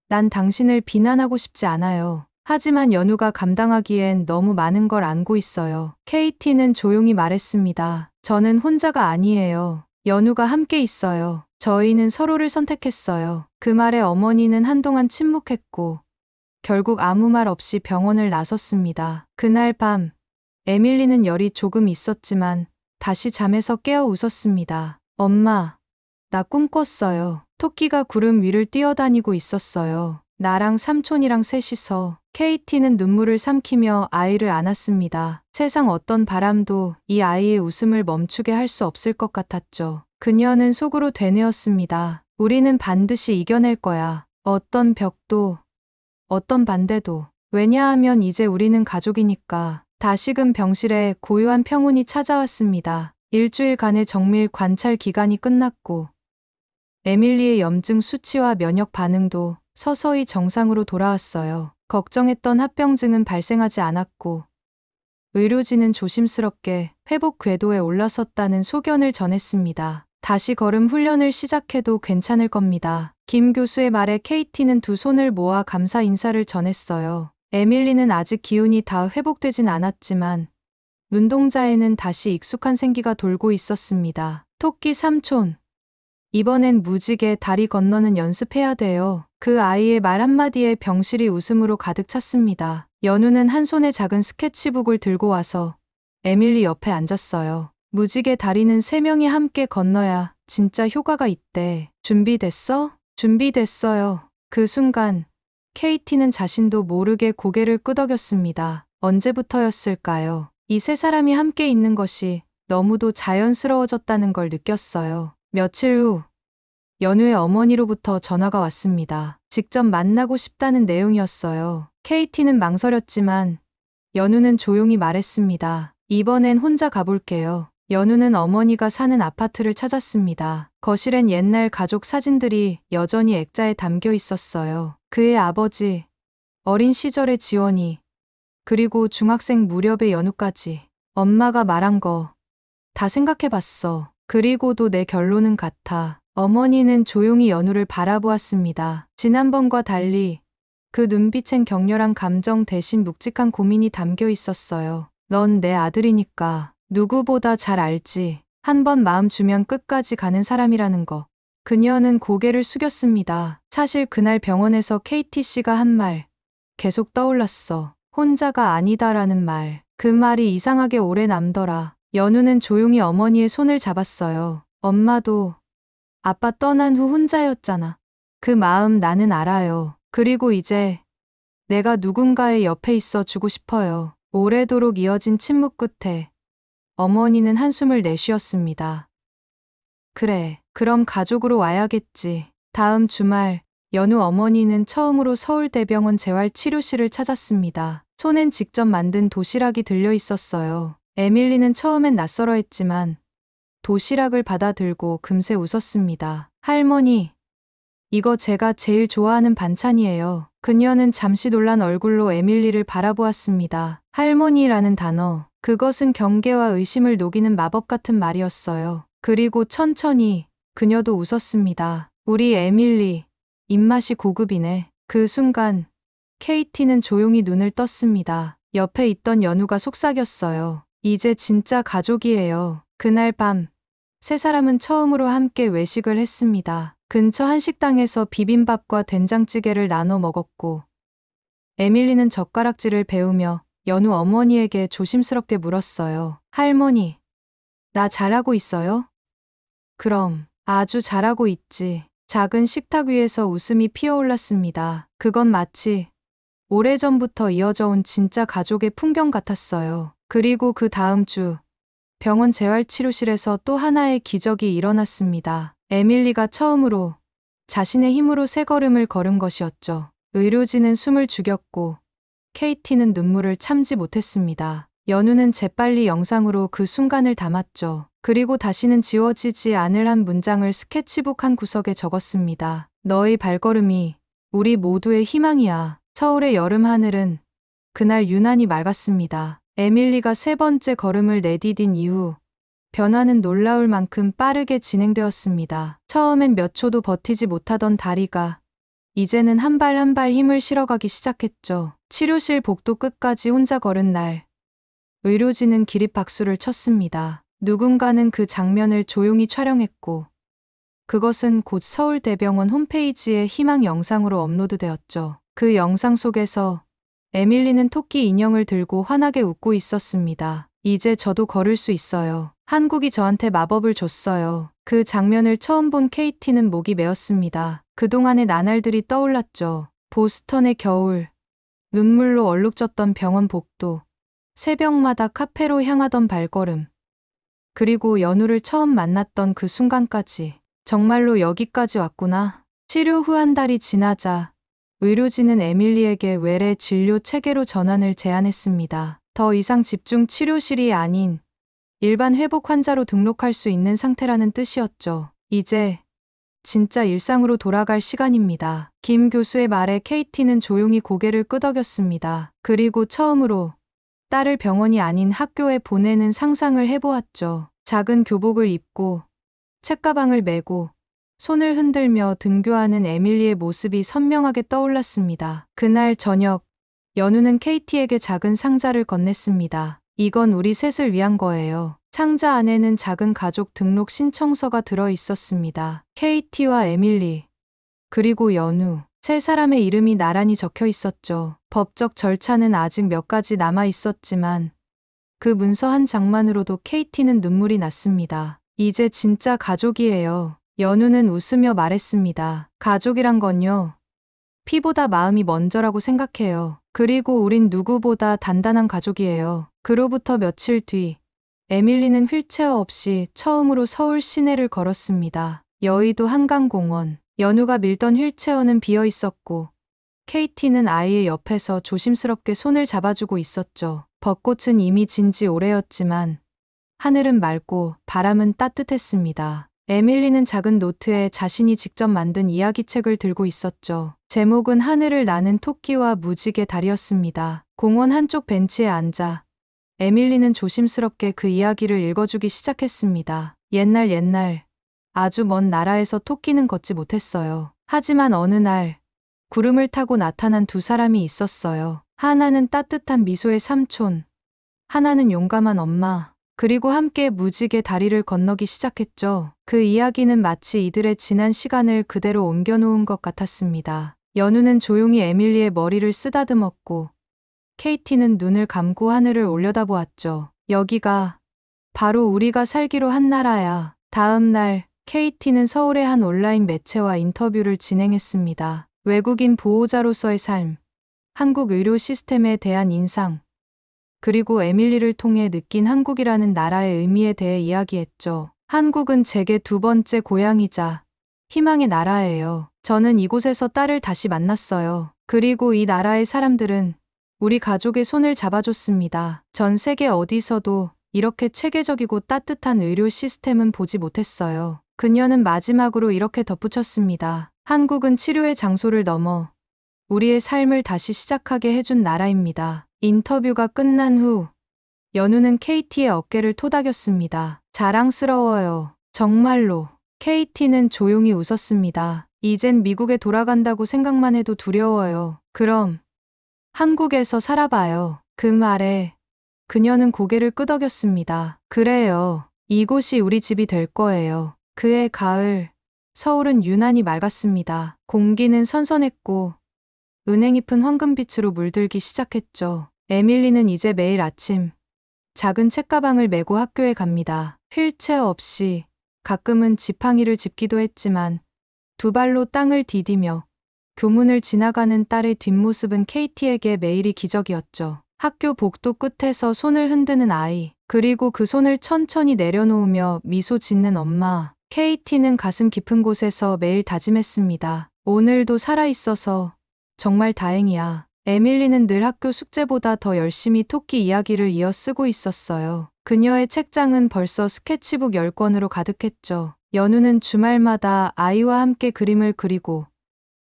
난 당신을 비난하고 싶지 않아요. 하지만 연우가 감당하기엔 너무 많은 걸 안고 있어요. KT는 조용히 말했습니다. 저는 혼자가 아니에요. 연우가 함께 있어요. 저희는 서로를 선택했어요. 그 말에 어머니는 한동안 침묵했고 결국 아무 말 없이 병원을 나섰습니다. 그날 밤 에밀리는 열이 조금 있었지만 다시 잠에서 깨어 웃었습니다. 엄마, 나 꿈 꿨어요. 토끼가 구름 위를 뛰어다니고 있었어요. 나랑 삼촌이랑 셋이서. KT는 눈물을 삼키며 아이를 안았습니다. 세상 어떤 바람도 이 아이의 웃음을 멈추게 할 수 없을 것 같았죠. 그녀는 속으로 되뇌었습니다. 우리는 반드시 이겨낼 거야. 어떤 벽도, 어떤 반대도. 왜냐하면 이제 우리는 가족이니까. 다시금 병실에 고요한 평온이 찾아왔습니다. 일주일간의 정밀 관찰 기간이 끝났고 에밀리의 염증 수치와 면역 반응도 서서히 정상으로 돌아왔어요. 걱정했던 합병증은 발생하지 않았고 의료진은 조심스럽게 회복 궤도에 올라섰다는 소견을 전했습니다. 다시 걸음 훈련을 시작해도 괜찮을 겁니다. 김 교수의 말에 KT는 두 손을 모아 감사 인사를 전했어요. 에밀리는 아직 기운이 다 회복되진 않았지만 눈동자에는 다시 익숙한 생기가 돌고 있었습니다. 토끼 삼촌, 이번엔 무지개 다리 건너는 연습해야 돼요. 그 아이의 말 한마디에 병실이 웃음으로 가득 찼습니다. 연우는 한 손에 작은 스케치북을 들고 와서 에밀리 옆에 앉았어요. 무지개 다리는 세 명이 함께 건너야 진짜 효과가 있대. 준비됐어? 준비됐어요. 그 순간 KT는 자신도 모르게 고개를 끄덕였습니다. 언제부터였을까요? 이 세 사람이 함께 있는 것이 너무도 자연스러워졌다는 걸 느꼈어요. 며칠 후 연우의 어머니로부터 전화가 왔습니다. 직접 만나고 싶다는 내용이었어요. KT는 망설였지만 연우는 조용히 말했습니다. 이번엔 혼자 가볼게요. 연우는 어머니가 사는 아파트를 찾았습니다. 거실엔 옛날 가족 사진들이 여전히 액자에 담겨 있었어요. 그의 아버지, 어린 시절의 지원이, 그리고 중학생 무렵의 연우까지. 엄마가 말한 거 다 생각해봤어. 그리고도 내 결론은 같아. 어머니는 조용히 연우를 바라보았습니다. 지난번과 달리 그 눈빛엔 격렬한 감정 대신 묵직한 고민이 담겨 있었어요. 넌 내 아들이니까 누구보다 잘 알지. 한 번 마음 주면 끝까지 가는 사람이라는 거. 그녀는 고개를 숙였습니다. 사실 그날 병원에서 KT 씨가 한 말 계속 떠올랐어. 혼자가 아니다라는 말. 그 말이 이상하게 오래 남더라. 연우는 조용히 어머니의 손을 잡았어요. 엄마도 아빠 떠난 후 혼자였잖아. 그 마음 나는 알아요. 그리고 이제 내가 누군가의 옆에 있어 주고 싶어요. 오래도록 이어진 침묵 끝에 어머니는 한숨을 내쉬었습니다. 그래, 그럼 가족으로 와야겠지. 다음 주말 연우 어머니는 처음으로 서울대병원 재활치료실을 찾았습니다. 손엔 직접 만든 도시락이 들려 있었어요. 에밀리는 처음엔 낯설어했지만 도시락을 받아들고 금세 웃었습니다. 할머니, 이거 제가 제일 좋아하는 반찬이에요. 그녀는 잠시 놀란 얼굴로 에밀리를 바라보았습니다. 할머니라는 단어, 그것은 경계와 의심을 녹이는 마법 같은 말이었어요. 그리고 천천히 그녀도 웃었습니다. 우리 에밀리, 입맛이 고급이네. 그 순간 KT는 조용히 눈을 떴습니다. 옆에 있던 연우가 속삭였어요. 이제 진짜 가족이에요. 그날 밤 세 사람은 처음으로 함께 외식을 했습니다. 근처 한식당에서 비빔밥과 된장찌개를 나눠 먹었고 에밀리는 젓가락질을 배우며 연우 어머니에게 조심스럽게 물었어요. 할머니, 나 잘하고 있어요? 그럼 아주 잘하고 있지. 작은 식탁 위에서 웃음이 피어올랐습니다. 그건 마치 오래전부터 이어져 온 진짜 가족의 풍경 같았어요. 그리고 그 다음 주 병원 재활치료실에서 또 하나의 기적이 일어났습니다. 에밀리가 처음으로 자신의 힘으로 새 걸음을 걸은 것이었죠. 의료진은 숨을 죽였고 KT는 눈물을 참지 못했습니다. 연우는 재빨리 영상으로 그 순간을 담았죠. 그리고 다시는 지워지지 않을 한 문장을 스케치북 한 구석에 적었습니다. 너의 발걸음이 우리 모두의 희망이야. 서울의 여름 하늘은 그날 유난히 맑았습니다. 에밀리가 세 번째 걸음을 내디딘 이후 변화는 놀라울 만큼 빠르게 진행되었습니다. 처음엔 몇 초도 버티지 못하던 다리가 이제는 한 발 한 발 힘을 실어가기 시작했죠. 치료실 복도 끝까지 혼자 걸은 날, 의료진은 기립박수를 쳤습니다. 누군가는 그 장면을 조용히 촬영했고, 그것은 곧 서울대병원 홈페이지에 희망 영상으로 업로드되었죠. 그 영상 속에서 에밀리는 토끼 인형을 들고 환하게 웃고 있었습니다. 이제 저도 걸을 수 있어요. 한국이 저한테 마법을 줬어요. 그 장면을 처음 본 KT는 목이 메었습니다. 그동안의 나날들이 떠올랐죠. 보스턴의 겨울, 눈물로 얼룩졌던 병원 복도, 새벽마다 카페로 향하던 발걸음, 그리고 연우를 처음 만났던 그 순간까지. 정말로 여기까지 왔구나. 치료 후 한 달이 지나자 의료진은 에밀리에게 외래 진료 체계로 전환을 제안했습니다. 더 이상 집중 치료실이 아닌 일반 회복 환자로 등록할 수 있는 상태라는 뜻이었죠. 이제 진짜 일상으로 돌아갈 시간입니다. 김 교수의 말에 KT는 조용히 고개를 끄덕였습니다. 그리고 처음으로 딸을 병원이 아닌 학교에 보내는 상상을 해보았죠. 작은 교복을 입고 책가방을 메고 손을 흔들며 등교하는 에밀리의 모습이 선명하게 떠올랐습니다. 그날 저녁, 연우는 KT에게 작은 상자를 건넸습니다. 이건 우리 셋을 위한 거예요. 상자 안에는 작은 가족 등록 신청서가 들어 있었습니다. KT와 에밀리, 그리고 연우, 세 사람의 이름이 나란히 적혀 있었죠. 법적 절차는 아직 몇 가지 남아 있었지만 그 문서 한 장만으로도 KT는 눈물이 났습니다. 이제 진짜 가족이에요. 연우는 웃으며 말했습니다. 가족이란 건요, 피보다 마음이 먼저라고 생각해요. 그리고 우린 누구보다 단단한 가족이에요. 그로부터 며칠 뒤, 에밀리는 휠체어 없이 처음으로 서울 시내를 걸었습니다. 여의도 한강공원, 연우가 밀던 휠체어는 비어 있었고, KT는 아이의 옆에서 조심스럽게 손을 잡아주고 있었죠. 벚꽃은 이미 진 지 오래였지만, 하늘은 맑고 바람은 따뜻했습니다. 에밀리는 작은 노트에 자신이 직접 만든 이야기책을 들고 있었죠. 제목은 하늘을 나는 토끼와 무지개 달이었습니다. 공원 한쪽 벤치에 앉아 에밀리는 조심스럽게 그 이야기를 읽어주기 시작했습니다. 옛날 아주 먼 나라에서 토끼는 걷지 못했어요. 하지만 어느 날 구름을 타고 나타난 두 사람이 있었어요. 하나는 따뜻한 미소의 삼촌, 하나는 용감한 엄마. 그리고 함께 무지개 다리를 건너기 시작했죠. 그 이야기는 마치 이들의 지난 시간을 그대로 옮겨놓은 것 같았습니다. 연우는 조용히 에밀리의 머리를 쓰다듬었고, KT는 눈을 감고 하늘을 올려다보았죠. 여기가 바로 우리가 살기로 한 나라야. 다음 날 KT는 서울의 한 온라인 매체와 인터뷰를 진행했습니다. 외국인 보호자로서의 삶, 한국 의료 시스템에 대한 인상, 그리고 에밀리를 통해 느낀 한국이라는 나라의 의미에 대해 이야기했죠. 한국은 제게 두 번째 고향이자 희망의 나라예요. 저는 이곳에서 딸을 다시 만났어요. 그리고 이 나라의 사람들은 우리 가족의 손을 잡아줬습니다. 전 세계 어디서도 이렇게 체계적이고 따뜻한 의료 시스템은 보지 못했어요. 그녀는 마지막으로 이렇게 덧붙였습니다. 한국은 치료의 장소를 넘어 우리의 삶을 다시 시작하게 해준 나라입니다. 인터뷰가 끝난 후 연우는 KT의 어깨를 토닥였습니다. 자랑스러워요. 정말로. KT는 조용히 웃었습니다. 이젠 미국에 돌아간다고 생각만 해도 두려워요. 그럼 한국에서 살아봐요. 그 말에 그녀는 고개를 끄덕였습니다. 그래요. 이곳이 우리 집이 될 거예요. 그해 가을, 서울은 유난히 맑았습니다. 공기는 선선했고 은행잎은 황금빛으로 물들기 시작했죠. 에밀리는 이제 매일 아침 작은 책가방을 메고 학교에 갑니다. 휠체어 없이, 가끔은 지팡이를 짚기도 했지만 두 발로 땅을 디디며 교문을 지나가는 딸의 뒷모습은 케이티에게 매일이 기적이었죠. 학교 복도 끝에서 손을 흔드는 아이, 그리고 그 손을 천천히 내려놓으며 미소 짓는 엄마. 케이티는 가슴 깊은 곳에서 매일 다짐했습니다. 오늘도 살아있어서 정말 다행이야. 에밀리는 늘 학교 숙제보다 더 열심히 토끼 이야기를 이어 쓰고 있었어요. 그녀의 책장은 벌써 스케치북 10권으로 가득했죠. 연우는 주말마다 아이와 함께 그림을 그리고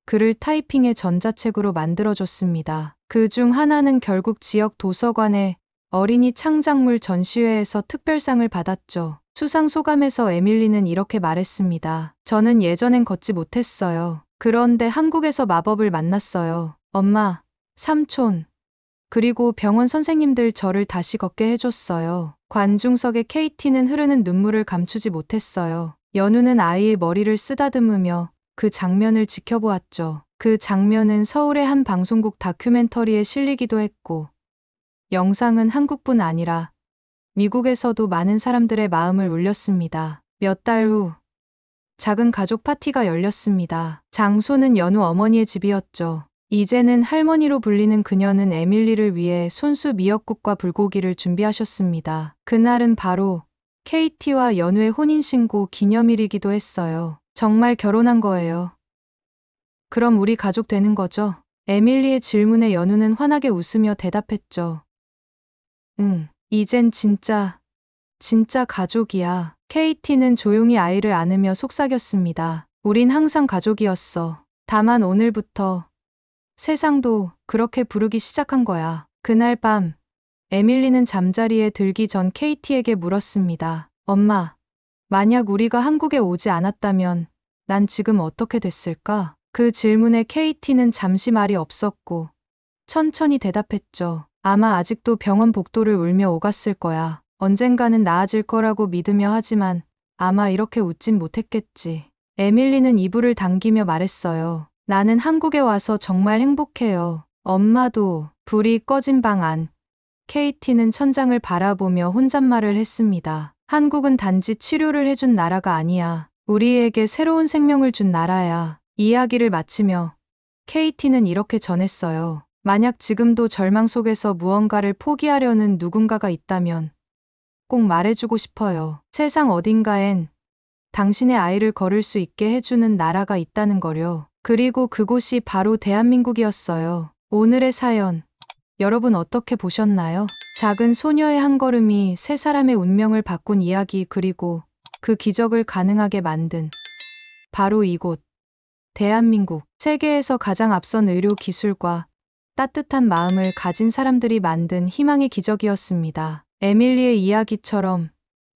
글을 타이핑해 전자책으로 만들어줬습니다. 그 중 하나는 결국 지역 도서관의 어린이 창작물 전시회에서 특별상을 받았죠. 수상 소감에서 에밀리는 이렇게 말했습니다. 저는 예전엔 걷지 못했어요. 그런데 한국에서 마법을 만났어요. 엄마, 삼촌, 그리고 병원 선생님들 저를 다시 걷게 해줬어요. 관중석의 케이티는 흐르는 눈물을 감추지 못했어요. 연우는 아이의 머리를 쓰다듬으며 그 장면을 지켜보았죠. 그 장면은 서울의 한 방송국 다큐멘터리에 실리기도 했고, 영상은 한국뿐 아니라 미국에서도 많은 사람들의 마음을 울렸습니다. 몇 달 후, 작은 가족 파티가 열렸습니다. 장소는 연우 어머니의 집이었죠. 이제는 할머니로 불리는 그녀는 에밀리를 위해 손수 미역국과 불고기를 준비하셨습니다. 그날은 바로 케이티와 연우의 혼인신고 기념일이기도 했어요. 정말 결혼한 거예요. 그럼 우리 가족 되는 거죠? 에밀리의 질문에 연우는 환하게 웃으며 대답했죠. 응, 이젠 진짜 가족이야. 케이티는 조용히 아이를 안으며 속삭였습니다. 우린 항상 가족이었어. 다만 오늘부터 세상도 그렇게 부르기 시작한 거야. 그날 밤, 에밀리는 잠자리에 들기 전 케이티에게 물었습니다. 엄마, 만약 우리가 한국에 오지 않았다면 난 지금 어떻게 됐을까? 그 질문에 케이티는 잠시 말이 없었고 천천히 대답했죠. 아마 아직도 병원 복도를 울며 오갔을 거야. 언젠가는 나아질 거라고 믿으며 하지만 아마 이렇게 웃진 못했겠지. 에밀리는 이불을 당기며 말했어요. 나는 한국에 와서 정말 행복해요. 엄마도. 불이 꺼진 방 안. 케이티는 천장을 바라보며 혼잣말을 했습니다. 한국은 단지 치료를 해준 나라가 아니야. 우리에게 새로운 생명을 준 나라야. 이야기를 마치며 케이티는 이렇게 전했어요. 만약 지금도 절망 속에서 무언가를 포기하려는 누군가가 있다면 꼭 말해주고 싶어요. 세상 어딘가엔 당신의 아이를 걸을 수 있게 해주는 나라가 있다는 거요. 그리고 그곳이 바로 대한민국이었어요. 오늘의 사연, 여러분 어떻게 보셨나요? 작은 소녀의 한 걸음이 세 사람의 운명을 바꾼 이야기, 그리고 그 기적을 가능하게 만든 바로 이곳, 대한민국. 세계에서 가장 앞선 의료 기술과 따뜻한 마음을 가진 사람들이 만든 희망의 기적이었습니다. 에밀리의 이야기처럼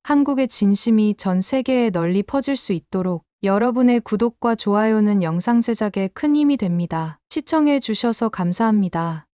한국의 진심이 전 세계에 널리 퍼질 수 있도록 여러분의 구독과 좋아요는 영상 제작에 큰 힘이 됩니다. 시청해 주셔서 감사합니다.